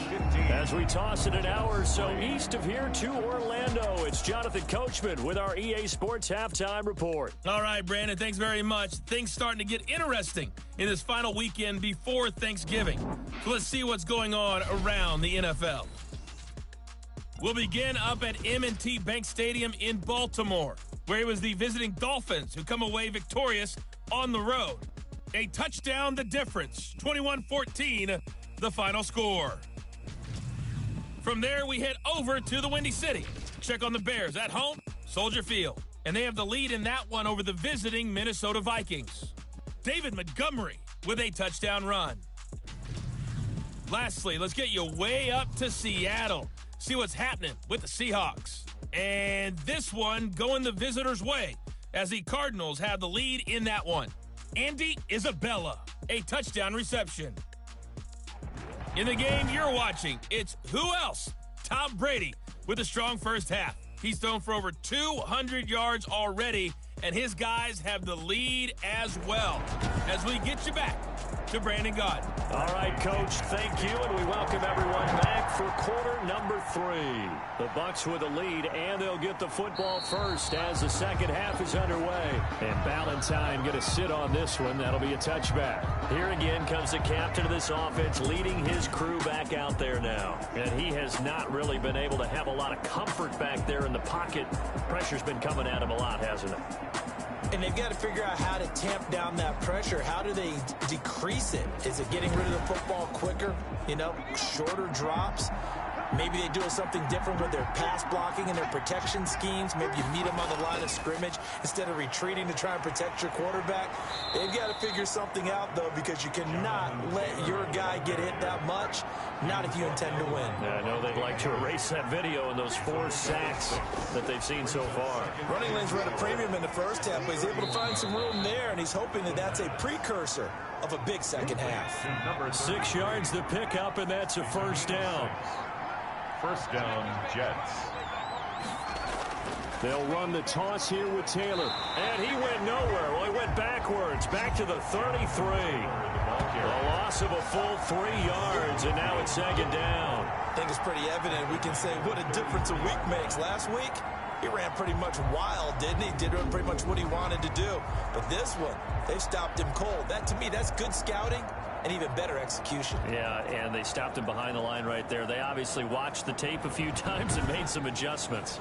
As we toss it an hour or so east of here to Orlando, it's Jonathan Coachman with our EA Sports Halftime Report. All right, Brandon, thanks very much. Things starting to get interesting in this final weekend before Thanksgiving. So let's see what's going on around the NFL. We'll begin up at M&T Bank Stadium in Baltimore, where it was the visiting Dolphins who come away victorious on the road. A touchdown, the difference. 21-14, the final score. From there, we head over to the Windy City. Check on the Bears at home, Soldier Field. And they have the lead in that one over the visiting Minnesota Vikings. David Montgomery with a touchdown run. Lastly, let's get you way up to Seattle. See what's happening with the Seahawks. And this one going the visitors' way as the Cardinals have the lead in that one. Andy Isabella, a touchdown reception. In the game you're watching, it's who else? Tom Brady with a strong first half. He's thrown for over 200 yards already, and his guys have the lead as well. As we get you back to Brandon Gaudin. All right, Coach, thank you, and we welcome everyone back for quarter number 3. The Bucs with a lead, and they'll get the football first as the second half is underway. And Ballantyne going to sit on this one. That'll be a touchback. Here again comes the captain of this offense, leading his crew back out there now. And he has not really been able to have a lot of comfort back there in the pocket. Pressure's been coming at him a lot, hasn't it? And they've got to figure out how to tamp down that pressure. How do they decrease it? Is it getting rid of the football quicker? You know, shorter drops? Maybe they do something different with their pass blocking and their protection schemes. Maybe you meet them on the line of scrimmage instead of retreating to try and protect your quarterback. They've got to figure something out, though, because you cannot let your guy get hit that much, not if you intend to win. Yeah, I know they'd like to erase that video and those 4 sacks that they've seen so far. Running lanes were at a premium in the first half, but he's able to find some room there, and he's hoping that that's a precursor of a big second half. 6 yards to pick up, and that's a first down. First down, Jets. They'll run the toss here with Taylor. And he went nowhere. Well, he went backwards, back to the 33. A loss of a full 3 yards, and now it's second down. I think it's pretty evident. We can say what a difference a week makes. Last week, he ran pretty much wild, didn't he? Did pretty much what he wanted to do. But this one, they've stopped him cold. That, to me, that's good scouting and even better execution. Yeah, and they stopped him behind the line right there. They obviously watched the tape a few times and made some adjustments.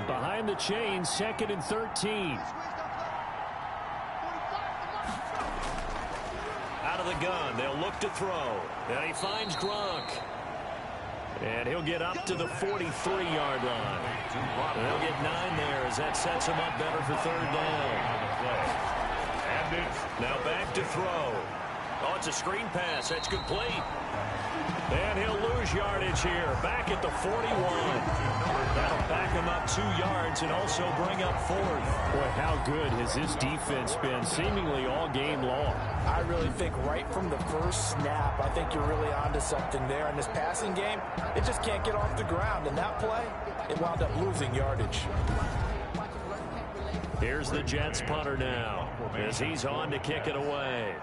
Behind the chains, 2nd and 13. Out of the gun, they'll look to throw. And he finds Gronk. And he'll get up to the 43-yard line. They'll get 9 there as that sets him up better for 3rd down. And it's now back to throw. Oh, it's a screen pass. That's complete. And he'll lose yardage here. Back at the 41. That'll back him up 2 yards and also bring up 4th. Boy, how good has this defense been seemingly all game long? I really think right from the first snap, I think you're really onto something there. In this passing game, it just can't get off the ground. And that play, it wound up losing yardage. Here's the Jets punter now as he's on to kick it away.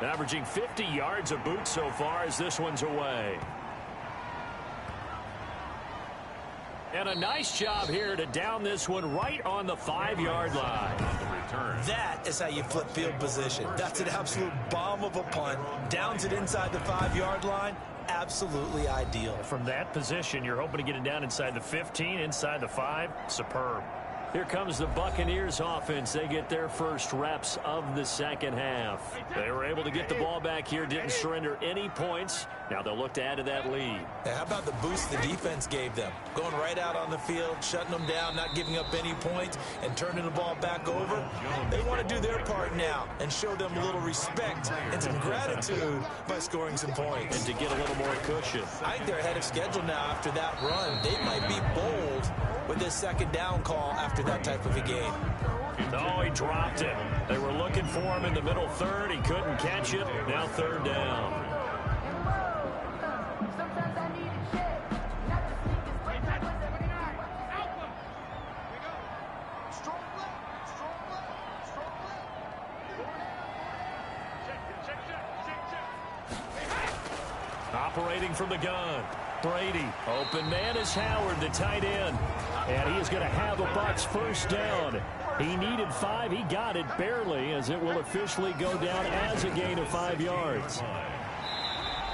Averaging 50 yards a boot so far as this one's away. And a nice job here to down this one right on the 5-yard line. That is how you flip field position. That's an absolute bomb of a punt. Downs it inside the 5-yard line. Absolutely ideal. From that position, you're hoping to get it down inside the 15, inside the 5. Superb. Here comes the Buccaneers offense. They get their first reps of the second half. They were able to get the ball back here, didn't surrender any points. Now they'll look to add to that lead. Hey, how about the boost the defense gave them? Going right out on the field, shutting them down, not giving up any points, and turning the ball back over. They want to do their part now and show them a little respect and some gratitude by scoring some points. And to get a little more cushion. I think they're ahead of schedule now after that run. They might be bold with this 2nd down call after that type of a game. No, he dropped it. They were looking for him in the middle 3rd. He couldn't catch it. Now 3rd down. Operating from the gun. Brady. Open man is Howard, the tight end. And he is going to have a Bucs first down. He needed 5. He got it barely as it will officially go down as a gain of 5 yards.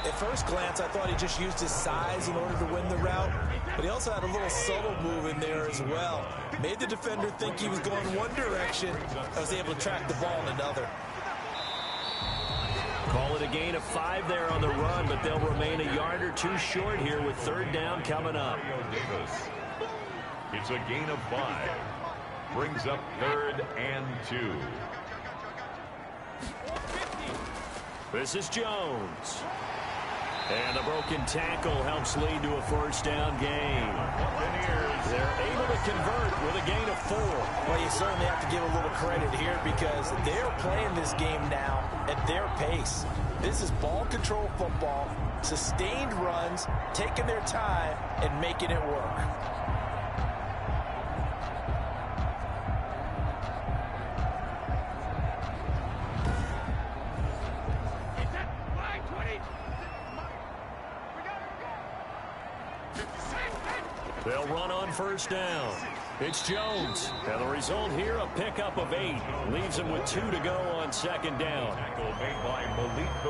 At first glance, I thought he just used his size in order to win the route. But he also had a little subtle move in there as well. Made the defender think he was going one direction. I was able to track the ball in another. Call it a gain of 5 there on the run, but they'll remain a yard or 2 short here with 3rd down coming up. It's a gain of 5. Brings up 3rd and 2. This is Jones. And a broken tackle helps lead to a first down gain. They're able to convert with a gain of 4. Well, you certainly have to give a little credit here because they're playing this game now at their pace. This is ball control football, sustained runs, taking their time, and making it work. They'll run on first down. It's Jones. And the result here, a pickup of 8. Leaves him with 2 to go on 2nd down.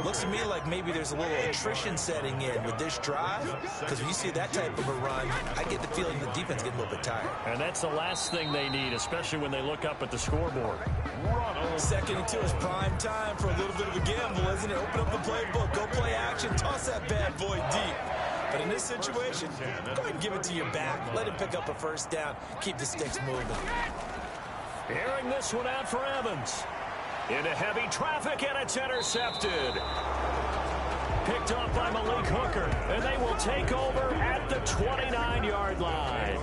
Looks to me like maybe there's a little attrition setting in with this drive. Because when you see that type of a run, I get the feeling the defense getting a little bit tired. And that's the last thing they need, especially when they look up at the scoreboard. 2nd and 2 is prime time for a little bit of a gamble, isn't it? Open up the playbook, go play action, toss that bad boy deep. But in this situation, go ahead and give it to your back. Let him pick up a first down. Keep the sticks moving. Airing this one out for Evans. Into heavy traffic, and it's intercepted. Picked off by Malik Hooker, and they will take over at the 29-yard line.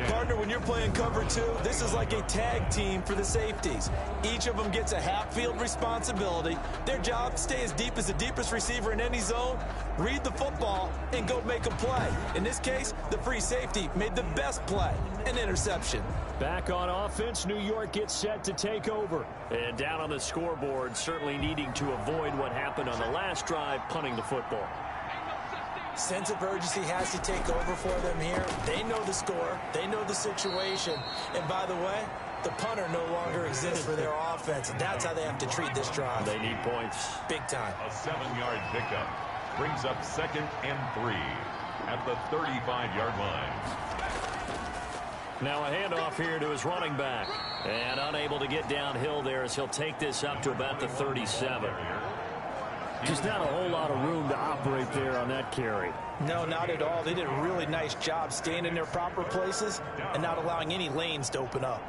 Partner, when you're playing cover 2, this is like a tag team for the safeties. Each of them gets a half-field responsibility. Their job, stay as deep as the deepest receiver in any zone, read the football, and go make a play. In this case, the free safety made the best play, an interception. Back on offense, New York gets set to take over. And down on the scoreboard, certainly needing to avoid what happened on the last drive, punting the football. Sense of urgency has to take over for them here. They know the score. They know the situation. And by the way, the punter no longer exists for their offense. That's how they have to treat this drive. They need points. Big time. A 7-yard pickup brings up 2nd and 3 at the 35-yard line. Now a handoff here to his running back. And unable to get downhill there as he'll take this up to about the 37. Just not a whole lot of room to operate there on that carry. No, not at all. They did a really nice job staying in their proper places and not allowing any lanes to open up.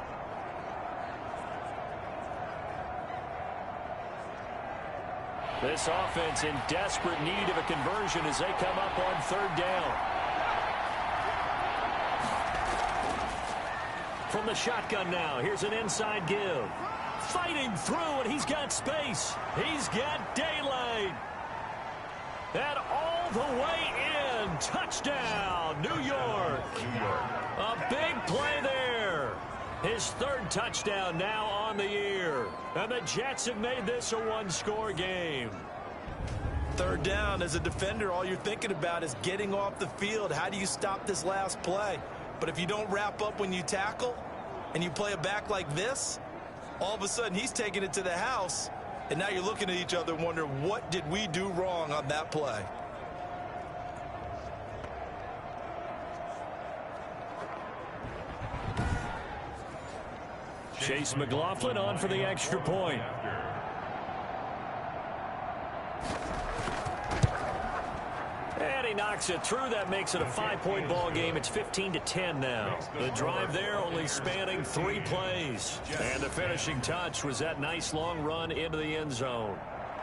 This offense in desperate need of a conversion as they come up on 3rd down. From the shotgun now, here's an inside give. Fighting through, and he's got space. He's got daylight. And all the way in. Touchdown, New York. A big play there. His 3rd touchdown now on the year. And the Jets have made this a one-score game. 3rd down, as a defender, all you're thinking about is getting off the field. How do you stop this last play? But if you don't wrap up when you tackle and you play it back like this, all of a sudden he's taking it to the house, and now you're looking at each other and wondering, what did we do wrong on that play? Chase McLaughlin on for the extra point. And he knocks it through. That makes it a 5-point ball game. It's 15-10 now. The drive there only spanning 3 plays. And the finishing touch was that nice long run into the end zone.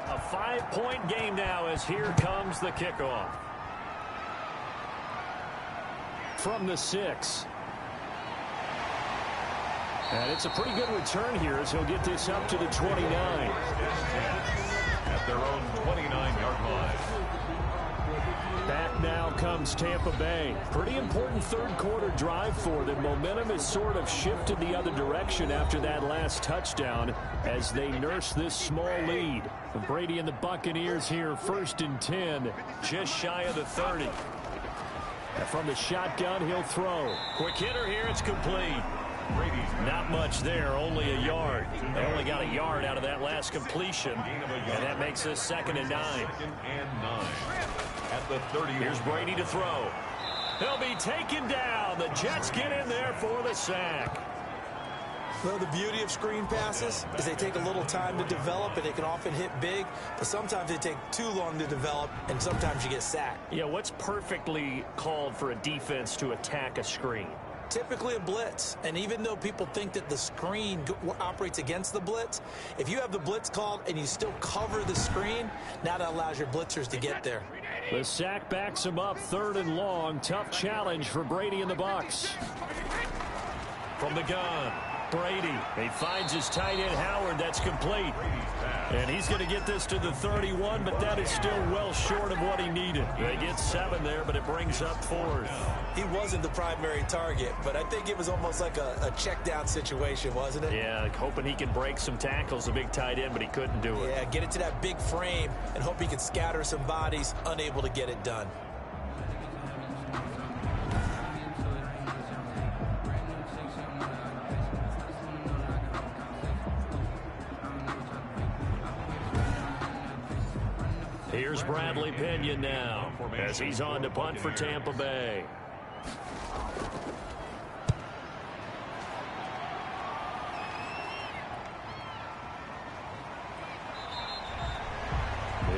A 5-point game now as here comes the kickoff. From the 6. And it's a pretty good return here as he'll get this up to the 29. At their own 29-yard line. Back now comes Tampa Bay. Pretty important 3rd quarter drive for them. Momentum has sort of shifted the other direction after that last touchdown as they nurse this small lead. Brady and the Buccaneers here, 1st and 10, just shy of the 30. And from the shotgun, he'll throw. Quick hitter here, it's complete. Not much there, only a yard. They only got a yard out of that last completion, and that makes this 2nd and 9. 2nd and 9 at the 30. Here's Brady to throw. He'll be taken down. The Jets get in there for the sack. Well, the beauty of screen passes is they take a little time to develop, and they can often hit big, but sometimes they take too long to develop, and sometimes you get sacked. Yeah, what's perfectly called for a defense to attack a screen? Typically a blitz, and even though people think that the screen operates against the blitz, if you have the blitz called and you still cover the screen, now that allows your blitzers to get there. The sack backs him up, 3rd and long. Tough challenge for Brady and the Bucs. From the gun, Brady. He finds his tight end, Howard. That's complete. And he's going to get this to the 31, but that is still well short of what he needed. They get 7 there, but it brings up 4th. He wasn't the primary target, but I think it was almost like a check down situation, wasn't it? Yeah, hoping he can break some tackles, a big tight end, but he couldn't do it. Yeah, get it to that big frame and hope he can scatter some bodies, unable to get it done. Here's Bradley Pinion now as he's on to punt for Tampa Bay.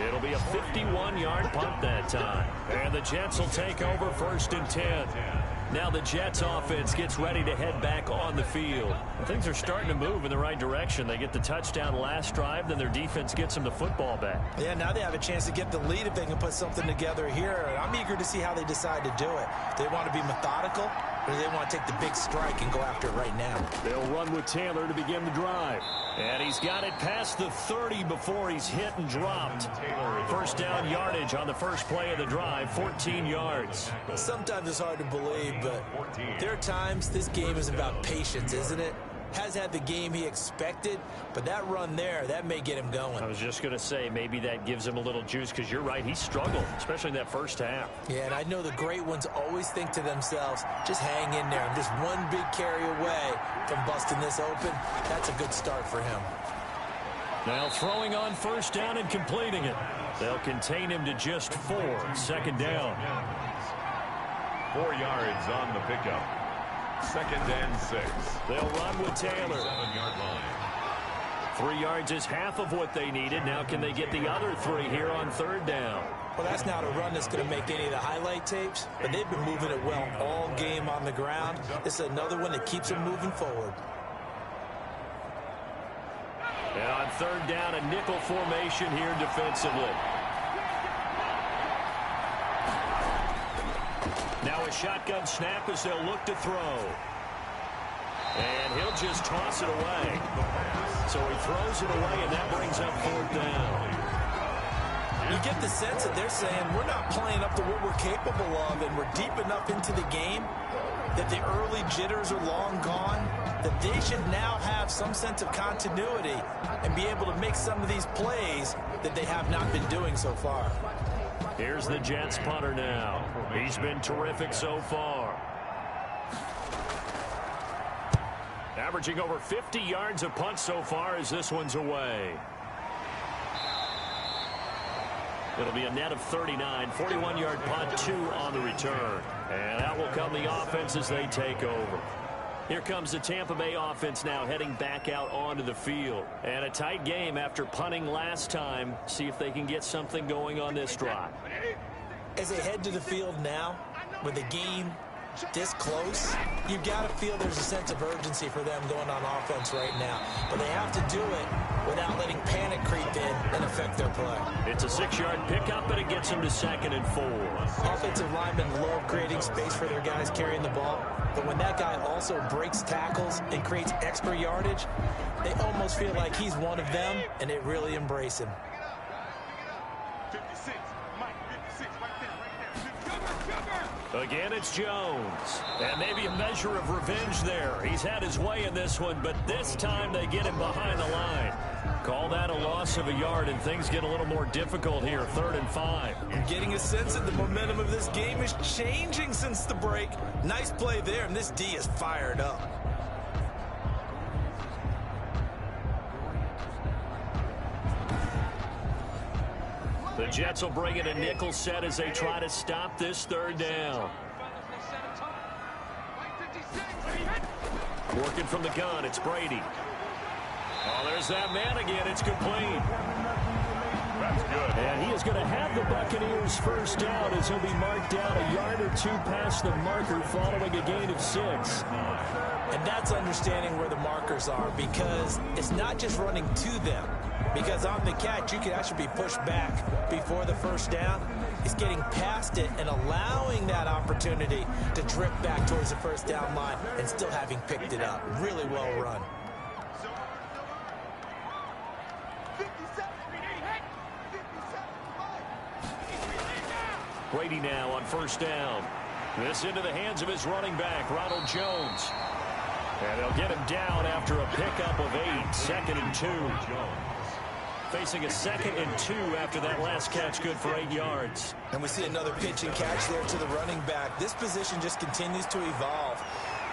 It'll be a 51-yard punt that time. And the Jets will take over 1st and 10. Now the Jets offense gets ready to head back on the field. Things are starting to move in the right direction. They get the touchdown last drive, then their defense gets them the football back. Yeah, now they have a chance to get the lead if they can put something together here. And I'm eager to see how they decide to do it. Do they want to be methodical, or do they want to take the big strike and go after it right now? They'll run with Taylor to begin the drive. And he's got it past the 30 before he's hit and dropped. 1st down yardage on the first play of the drive, 14 yards. Sometimes it's hard to believe, but there are times this game is about patience, isn't it? has had the game he expected, but that run there, that may get him going. I was just going to say, maybe that gives him a little juice, because you're right, he struggled, especially in that first half. Yeah, and I know the great ones always think to themselves, just hang in there. I'm just one big carry away from busting this open. That's a good start for him. Now throwing on first down and completing it. They'll contain him to just 4. Second down. 4 yards on the pickup. 2nd and 6. They'll run with Taylor. 7-yard line. 3 yards is half of what they needed. Now can they get the other 3 here on 3rd down? Well, that's not a run that's going to make any of the highlight tapes, but they've been moving it well all game on the ground. This is another one that keeps them moving forward. And on 3rd down, a nickel formation here defensively. Now a shotgun snap as they'll look to throw. And he'll just toss it away. So he throws it away, and that brings up 4th down. You get the sense that they're saying we're not playing up to what we're capable of, and we're deep enough into the game that the early jitters are long gone, that they should now have some sense of continuity and be able to make some of these plays that they have not been doing so far. Here's the Jets punter now. He's been terrific so far. Averaging over 50 yards a punt so far as this one's away. It'll be a net of 39, 41-yard punt, 2 on the return. And out will come the offense as they take over. Here comes the Tampa Bay offense now heading back out onto the field. And a tight game after punting last time. See if they can get something going on this drive. As they head to the field now, with the game this close, you've got to feel there's a sense of urgency for them going on offense right now. But they have to do it without letting panic creep in and affect their play. It's a 6-yard pickup, but it gets them to 2nd and 4. Offensive linemen love creating space for their guys carrying the ball. But when that guy also breaks tackles and creates extra yardage, they almost feel like he's one of them, and they really embrace him. Again, it's Jones. And maybe a measure of revenge there. He's had his way in this one, but this time they get him behind the line. Call that a loss of a yard, and things get a little more difficult here. 3rd and 5. I'm getting a sense that the momentum of this game is changing since the break. Nice play there, and this D is fired up. The Jets will bring in a nickel set as they try to stop this 3rd down. Working from the gun, it's Brady. Oh, there's that man again. It's complete. That's good. And he is going to have the Buccaneers first down as he'll be marked down a yard or 2 past the marker following a gain of 6. And that's understanding where the markers are, because it's not just running to them. Because on the catch, you can actually be pushed back before the first down. It's getting past it and allowing that opportunity to drip back towards the first down line and still having picked it up. Really well run. Brady now on first down. This into the hands of his running back, Ronald Jones. And they'll get him down after a pickup of 8. 2nd and 2. Facing a 2nd and 2 after that last catch, good for 8 yards. And we see another pitch and catch there to the running back. This position just continues to evolve.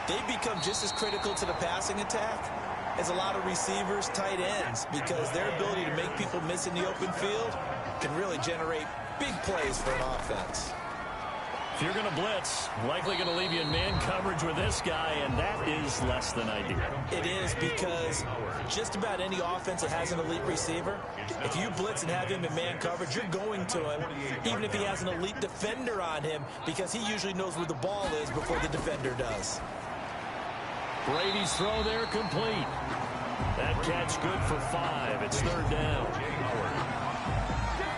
They become just as critical to the passing attack as a lot of receivers, tight ends, because their ability to make people miss in the open field can really generate big plays for an offense. If you're going to blitz, likely going to leave you in man coverage with this guy, and that is less than ideal. It is, because just about any offense that has an elite receiver, if you blitz and have him in man coverage, you're going to him, even if he has an elite defender on him, because he usually knows where the ball is before the defender does. Brady's throw there complete. That catch good for 5. It's 3rd down.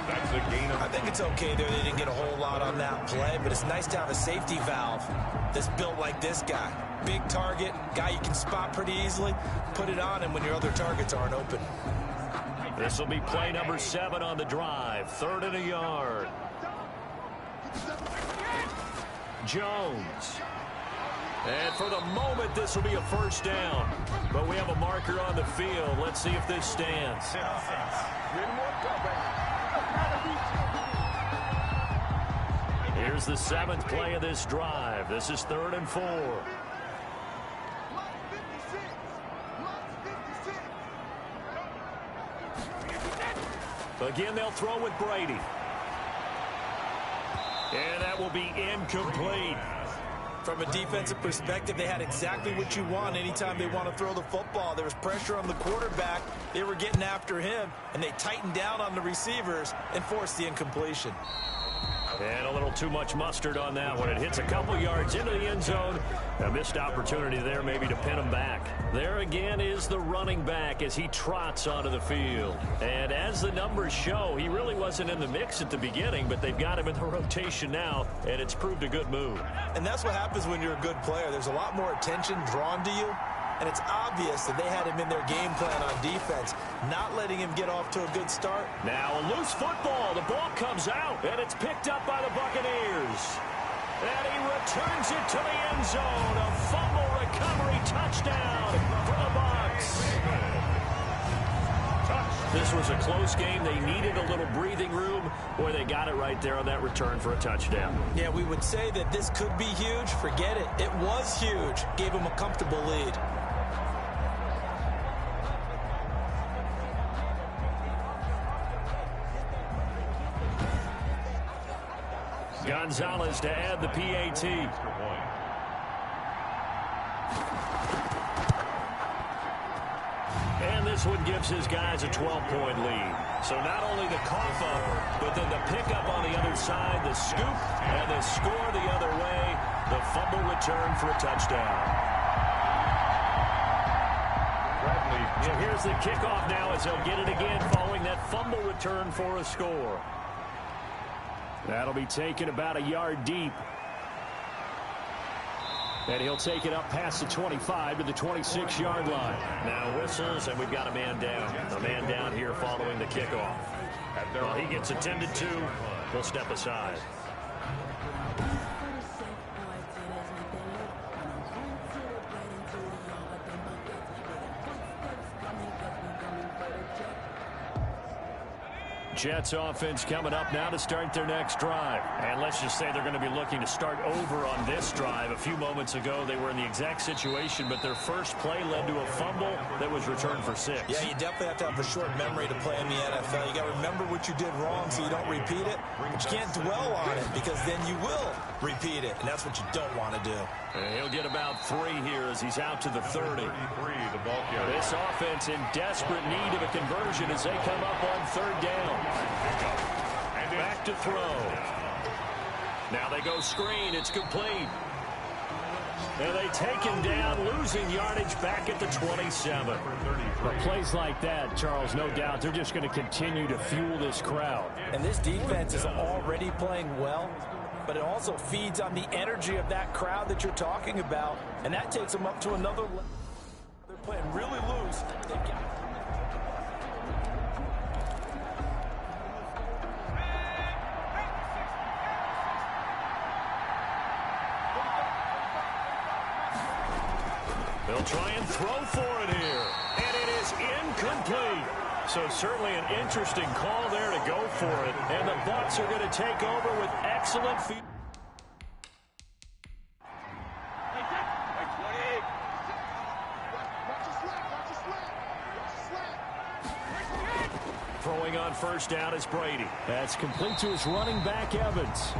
That's a gain of... I think it's okay there. They didn't get a whole lot on that play, but it's nice to have a safety valve that's built like this guy. Big target, guy you can spot pretty easily. Put it on him when your other targets aren't open. This will be play number 7 on the drive. 3rd and a yard. Jones. And for the moment, this will be a first down. But we have a marker on the field. Let's see if this stands. Here's the 7th play of this drive. This is 3rd and 4. Again, they'll throw with Brady. And that will be incomplete. From a defensive perspective, they had exactly what you want anytime they want to throw the football. There was pressure on the quarterback. They were getting after him, and they tightened down on the receivers and forced the incompletion. And a little too much mustard on that one. It hits a couple yards into the end zone. A missed opportunity there maybe to pin him back. There again is the running back as he trots onto the field. And as the numbers show, he really wasn't in the mix at the beginning, but they've got him in the rotation now, and it's proved a good move. And that's what happens when you're a good player. There's a lot more attention drawn to you. And it's obvious that they had him in their game plan on defense, not letting him get off to a good start. Now a loose football. The ball comes out, and it's picked up by the Buccaneers. And he returns it to the end zone. A fumble recovery touchdown for the Bucs. This was a close game. They needed a little breathing room. Boy, they got it right there on that return for a touchdown. Yeah, we would say that this could be huge. Forget it. It was huge. Gave him a comfortable lead. Gonzalez to add the PAT. And this one gives his guys a 12-point lead. So not only the cough up, but then the pickup on the other side, the scoop, and the score the other way. The fumble return for a touchdown. So here's the kickoff now as they'll get it again following that fumble return for a score. That'll be taken about a yard deep. And he'll take it up past the 25 to the 26-yard line. Now whistles, and we've got a man down. A man down here following the kickoff. Well, he gets attended to. He'll step aside. Jets offense coming up now to start their next drive. And let's just say they're going to be looking to start over on this drive. A few moments ago, they were in the exact situation, but their first play led to a fumble that was returned for 6. Yeah, you definitely have to have a short memory to play in the NFL. You got to remember what you did wrong so you don't repeat it, but you can't dwell on it because then you will repeat it, and that's what you don't want to do. And he'll get about 3 here as he's out to the 30. This offense in desperate need of a conversion as they come up on 3rd down. Back to throw. Now they go screen. It's complete. And they take him down, losing yardage back at the 27. But plays like that, Charles, no doubt, they're just going to continue to fuel this crowd. And this defense is already playing well, but it also feeds on the energy of that crowd that you're talking about, and that takes them up to another level. They're playing really loose. They'll try and throw for it here, and it is incomplete. So certainly an interesting call there to go for it, and the Bucs are going to take over with excellent feet. Throwing on 1st down is Brady. That's complete to his running back, Evans.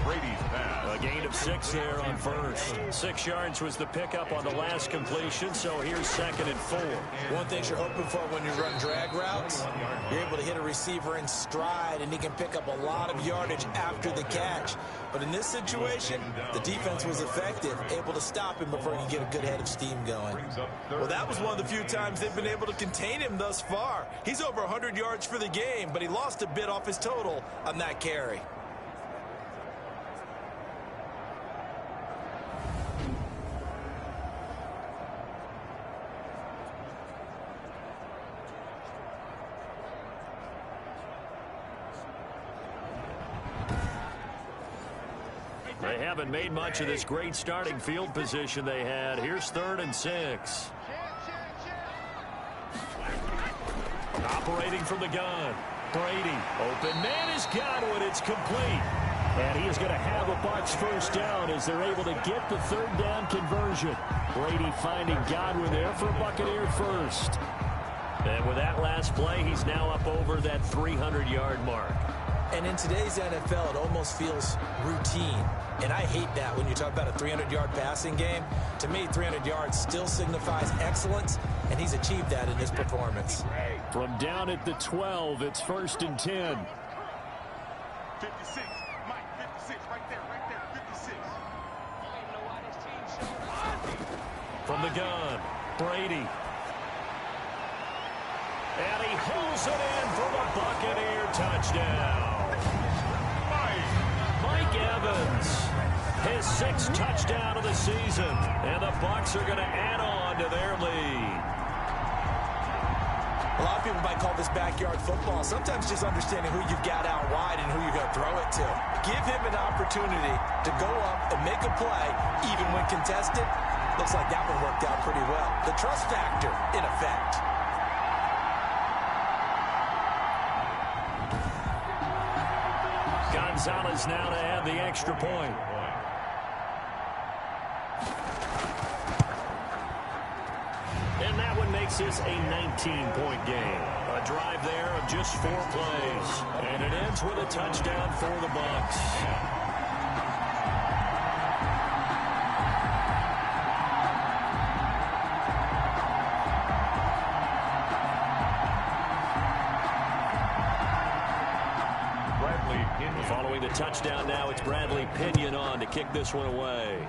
Brady's pass. A gain of 6 there on 1st. 6 yards was the pickup on the last completion, so here's 2nd and 4. One thing you're hoping for when you run drag routes, you're able to hit a receiver in stride, and he can pick up a lot of yardage after the catch. But in this situation, the defense was effective, able to stop him before he could get a good head of steam going. Well, that was one of the few times they've been able to contain him thus far. He's over 100 yards for the game, but he lost a bit off his total on that carry. They they haven't made much of this great starting field position they had. Here's 3rd and 6. Operating from the gun. Brady. Open man is Godwin. It's complete. And he is going to have a Bucs first down as they're able to get the 3rd down conversion. Brady finding Godwin there for a Buccaneer first. And with that last play, he's now up over that 300-yard mark. And in today's NFL, it almost feels routine. And I hate that when you talk about a 300-yard passing game. To me, 300 yards still signifies excellence, and he's achieved that in his performance. From down at the 12, it's 1st and 10. 56, Mike, 56, right there, 56. From the gun, Brady. And he holds it in for the Buccaneer touchdown. Mike Evans, his 6th touchdown of the season. And the Bucs are going to add on to their lead. A lot of people might call this backyard football. Sometimes just understanding who you've got out wide and who you're going to throw it to. Give him an opportunity to go up and make a play, even when contested. Looks like that one worked out pretty well. The trust factor in effect. Gonzalez now to add the extra point. And that one makes this a 19-point game. A drive there of just 4 plays. And it ends with a touchdown for the Bucs. Following the touchdown now, it's Bradley Pinion on to kick this one away.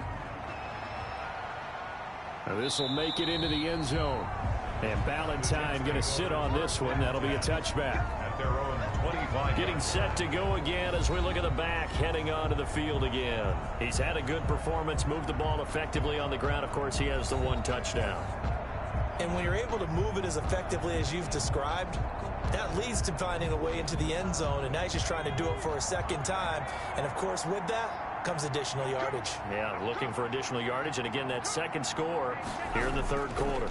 This will make it into the end zone. And Ballantyne going to sit on this one. That'll be a touchback. At their own 25. Getting set to go again as we look at the back, heading onto the field again. He's had a good performance, moved the ball effectively on the ground. Of course, he has the 1 touchdown. And when you're able to move it as effectively as you've described, that leads to finding a way into the end zone, and now he's just trying to do it for a 2nd time. And, of course, with that comes additional yardage. Yeah, looking for additional yardage, and again, that 2nd score here in the 3rd quarter.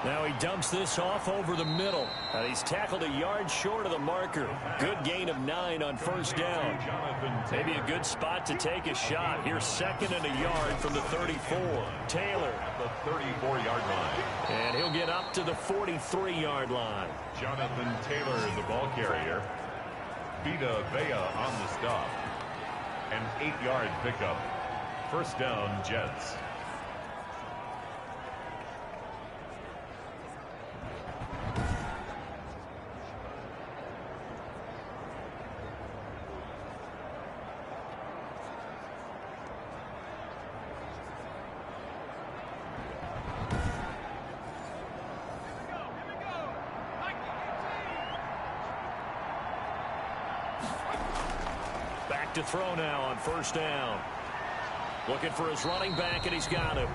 Now he dumps this off over the middle. And he's tackled a yard short of the marker. Good gain of 9 on 1st down. Maybe a good spot to take a shot. Here's 2nd and a yard from the 34. Taylor. At the 34-yard line. And he'll get up to the 43-yard line. Jonathan Taylor, the ball carrier. Vita Vea on the stop. An 8-yard pickup. 1st down, Jets. To throw now on 1st down. Looking for his running back, and he's got him.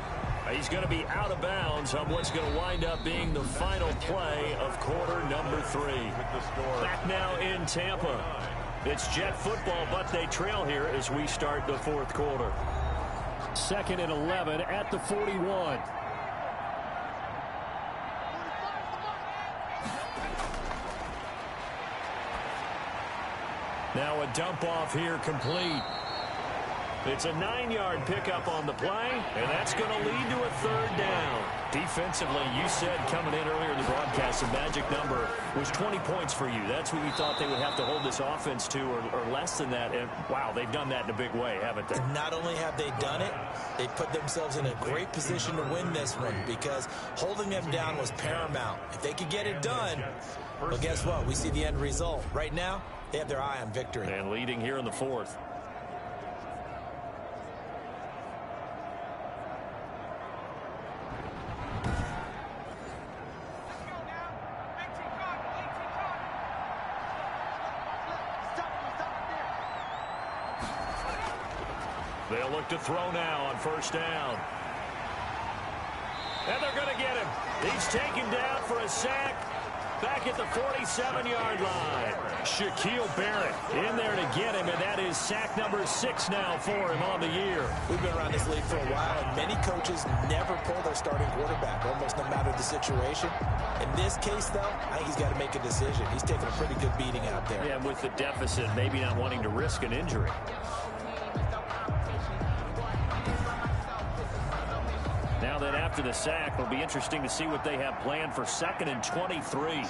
He's going to be out of bounds on what's going to wind up being the final play of quarter number 3. Back now in Tampa. It's Jet football, but they trail here as we start the 4th quarter. 2nd and 11 at the 41. Now a dump off here complete. It's a 9-yard pickup on the play, and that's going to lead to a 3rd down. Defensively, you said coming in earlier in the broadcast, the magic number was 20 points for you. That's what you thought they would have to hold this offense to, or less than that. And, wow, they've done that in a big way, haven't they? Not only have they done it, they put themselves in a great position to win this one because holding them down was paramount. If they could get it done, well, guess what? We see the end result. Right now, they have their eye on victory. And leading here in the 4th. They'll look to throw now on 1st down. And they're going to get him. He's taken down for a sack. back at the 47-yard line. Shaquille Barrett in there to get him, and that is sack number 6 now for him on the year. We've been around this league for a while, and many coaches never pull their starting quarterback, almost no matter the situation. In this case, though, I think he's got to make a decision. He's taking a pretty good beating out there. Yeah, with the deficit, maybe not wanting to risk an injury. Now that after the sack, it'll be interesting to see what they have planned for 2nd and 23.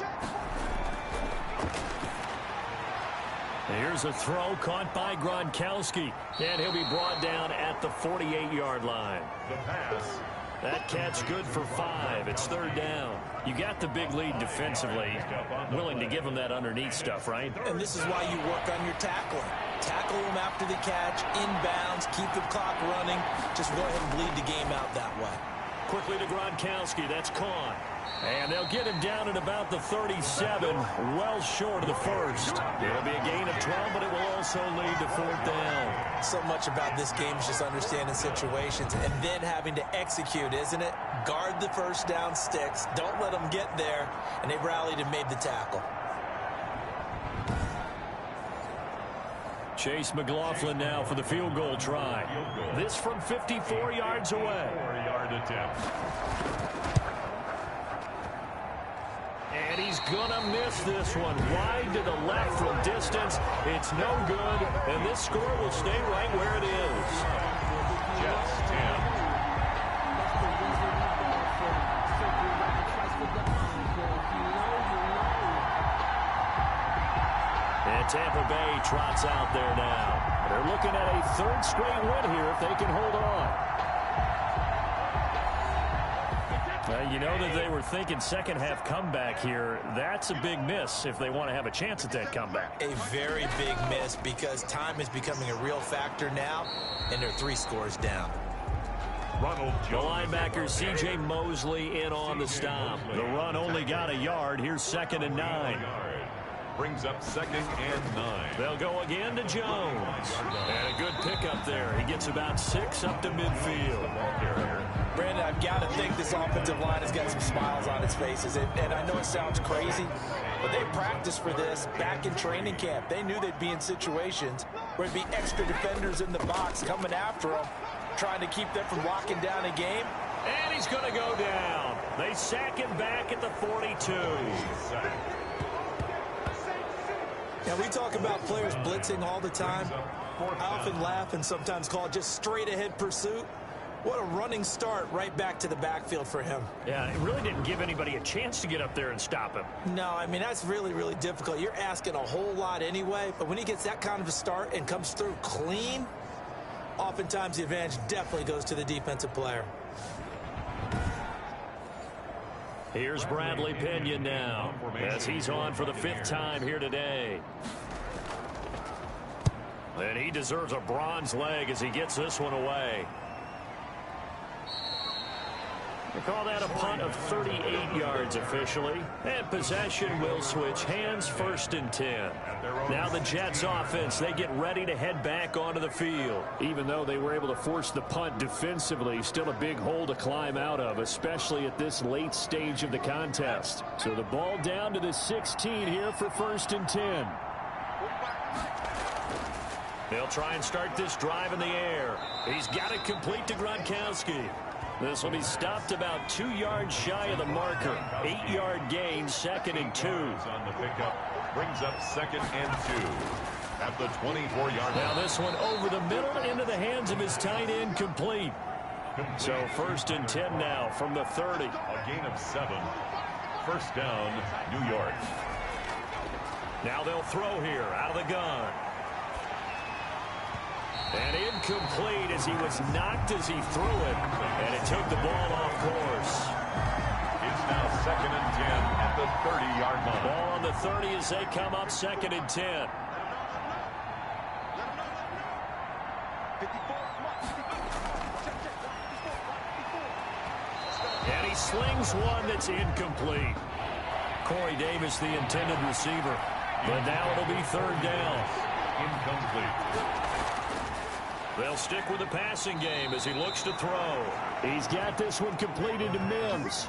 Here's a throw caught by Gronkowski, and he'll be brought down at the 48-yard line. The pass. That catch good for 5. It's 3rd down. You got the big lead defensively. Willing to give them that underneath stuff, right? And this is why you work on your tackling. Tackle them after the catch, inbounds, keep the clock running. Just go ahead and bleed the game out that way. Quickly to Gronkowski. That's caught. And they'll get him down at about the 37, well short of the first. It'll be a gain of 12, but it will also lead to 4th down. So much about this game is just understanding situations and then having to execute, isn't it? Guard the first down sticks. Don't let them get there. And they rallied and made the tackle. Chase McLaughlin now for the field goal try. This from 54 yards away. 4-yard attempt. And he's going to miss this one. Wide to the left from distance. It's no good. And this score will stay right where it is. Jets 10. And Tampa Bay trots out there now. They're looking at a 3rd straight win here if they can hold on. You know that they were thinking second half comeback here. That's a big miss if they want to have a chance at that comeback. A very big miss because time is becoming a real factor now, and they're 3 scores down. The linebacker C.J. Mosley in on the stop. The run only got a yard. Here's 2nd and 9. Brings up 2nd and 9. They'll go again to Jones. And a good pickup there. He gets about 6 up to midfield. Brandon, I've got to think this offensive line has got some smiles on its faces. And I know it sounds crazy, but they practiced for this back in training camp. They knew they'd be in situations where it'd be extra defenders in the box coming after them, trying to keep them from locking down a game. And he's going to go down. They sack him back at the 42. Now, we talk about players blitzing all the time. I often laugh and sometimes call it just straight-ahead pursuit. What a running start right back to the backfield for him. Yeah, it really didn't give anybody a chance to get up there and stop him. No, I mean, that's really, really difficult. You're asking a whole lot anyway, but when he gets that kind of a start and comes through clean, oftentimes the advantage definitely goes to the defensive player. Here's Bradley Pinion now as he's on for the 5th time here today. And he deserves a bronze leg as he gets this one away. They call that a punt of 38 yards officially. And possession will switch hands, 1st and 10. Now the Jets offense, they get ready to head back onto the field. Even though they were able to force the punt defensively, still a big hole to climb out of, especially at this late stage of the contest. So the ball down to the 16 here for 1st and 10. They'll try and start this drive in the air. He's got it complete to Gronkowski. This will be stopped about 2 yards shy of the marker. 8-yard gain, 2nd and 2. On the pickup, brings up 2nd and 2 at the 24-yard line. Now this one over the middle into the hands of his tight end, complete. So 1st and 10 now from the 30. A gain of 7. 1st down, New York. Now they'll throw here out of the gun. And incomplete as he was knocked as he threw it. And it took the ball off course. It's now 2nd and 10 at the 30-yard line. Ball on the 30 as they come up 2nd and 10. And he slings one that's incomplete. Corey Davis, the intended receiver. But now it'll be 3rd down. Incomplete. They'll stick with the passing game as he looks to throw. He's got this one completed to Mims.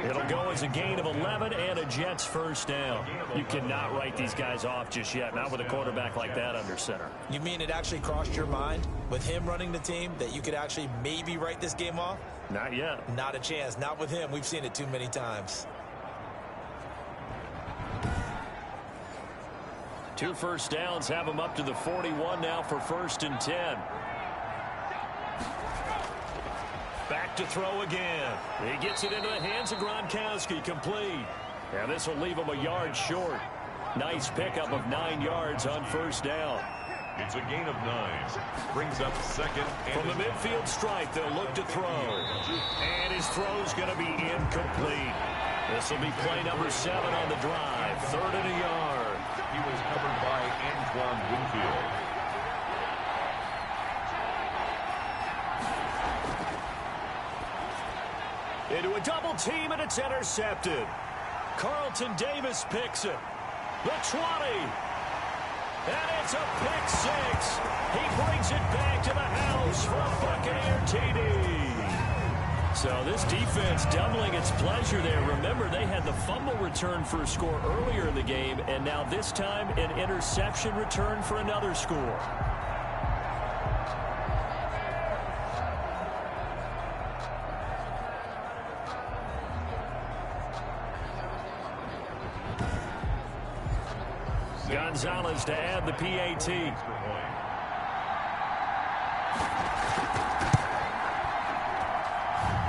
It'll go as a gain of 11 and a Jets first down. You cannot write these guys off just yet, not with a quarterback like that under center. You mean it actually crossed your mind with him running the team that you could actually maybe write this game off? Not yet. Not a chance. Not with him. We've seen it too many times. 2 first downs have him up to the 41 now for 1st and 10. Back to throw again. He gets it into the hands of Gronkowski, complete. And this will leave him a yard short. Nice pickup of 9 yards on 1st down. It's a gain of 9. Brings up 2nd. From the midfield stripe, they'll look to throw. And his throw's going to be incomplete. This will be play number 7 on the drive. 3rd and a yard. He was covered by Antoine Winfield. Into a double team, and it's intercepted. Carlton Davis picks it. The 20. And it's a pick 6. He brings it back to the house for a Buccaneer TD. So this defense doubling its pleasure there. Remember, they had the fumble return for a score earlier in the game, and now this time an interception return for another score. Gonzalez to add the PAT.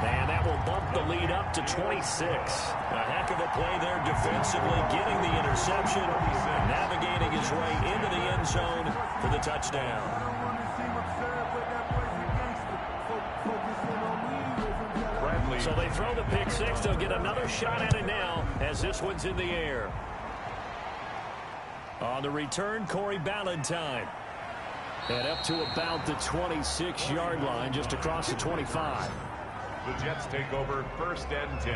And that will bump the lead up to 26. A heck of a play there defensively, getting the interception, navigating his way into the end zone for the touchdown. So they throw the pick 6. They'll get another shot at it now as this one's in the air. On the return, Corey Ballantyne. And up to about the 26-yard line, just across the 25. The Jets take over 1st and 10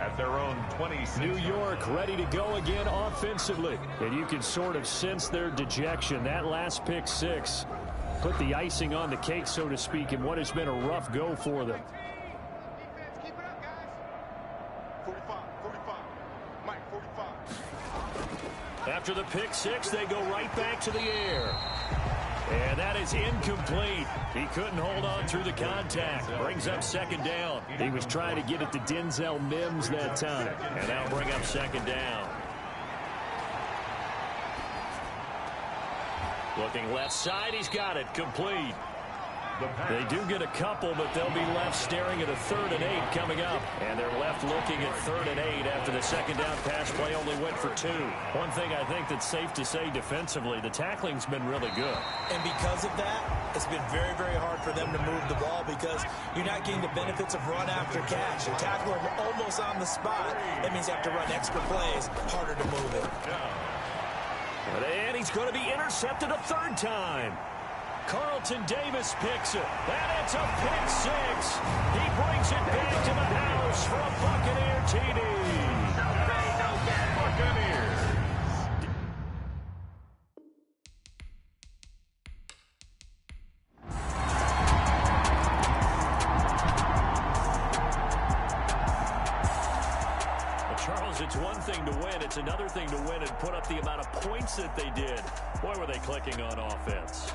at their own 26. New York ready to go again offensively. And you can sort of sense their dejection. That last pick 6 put the icing on the cake, so to speak, in what has been a rough go for them. Keep it up, guys. 45, 45. Mike, 45. After the pick 6, they go right back to the air. And that is incomplete. He couldn't hold on through the contact. Brings up 2nd down. He was trying to get it to Denzel Mims that time. And that'll bring up 2nd down. Looking left side, he's got it. Complete. They do get a couple, but they'll be left staring at a 3rd and 8 coming up. And they're left looking at 3rd and 8 after the 2nd down pass play only went for 2. One thing I think that's safe to say defensively, the tackling's been really good. And because of that, it's been very, very hard for them to move the ball because you're not getting the benefits of run after catch. You tackle them almost on the spot. That means you have to run extra plays, harder to move it. And he's going to be intercepted a 3rd time. Carlton Davis picks it. And it's a pick 6. He brings it back to the house for a Buccaneer TD. Buccaneers. Well, Charles, it's one thing to win. It's another thing to win and put up the amount of points that they did. Boy, were they clicking on offense.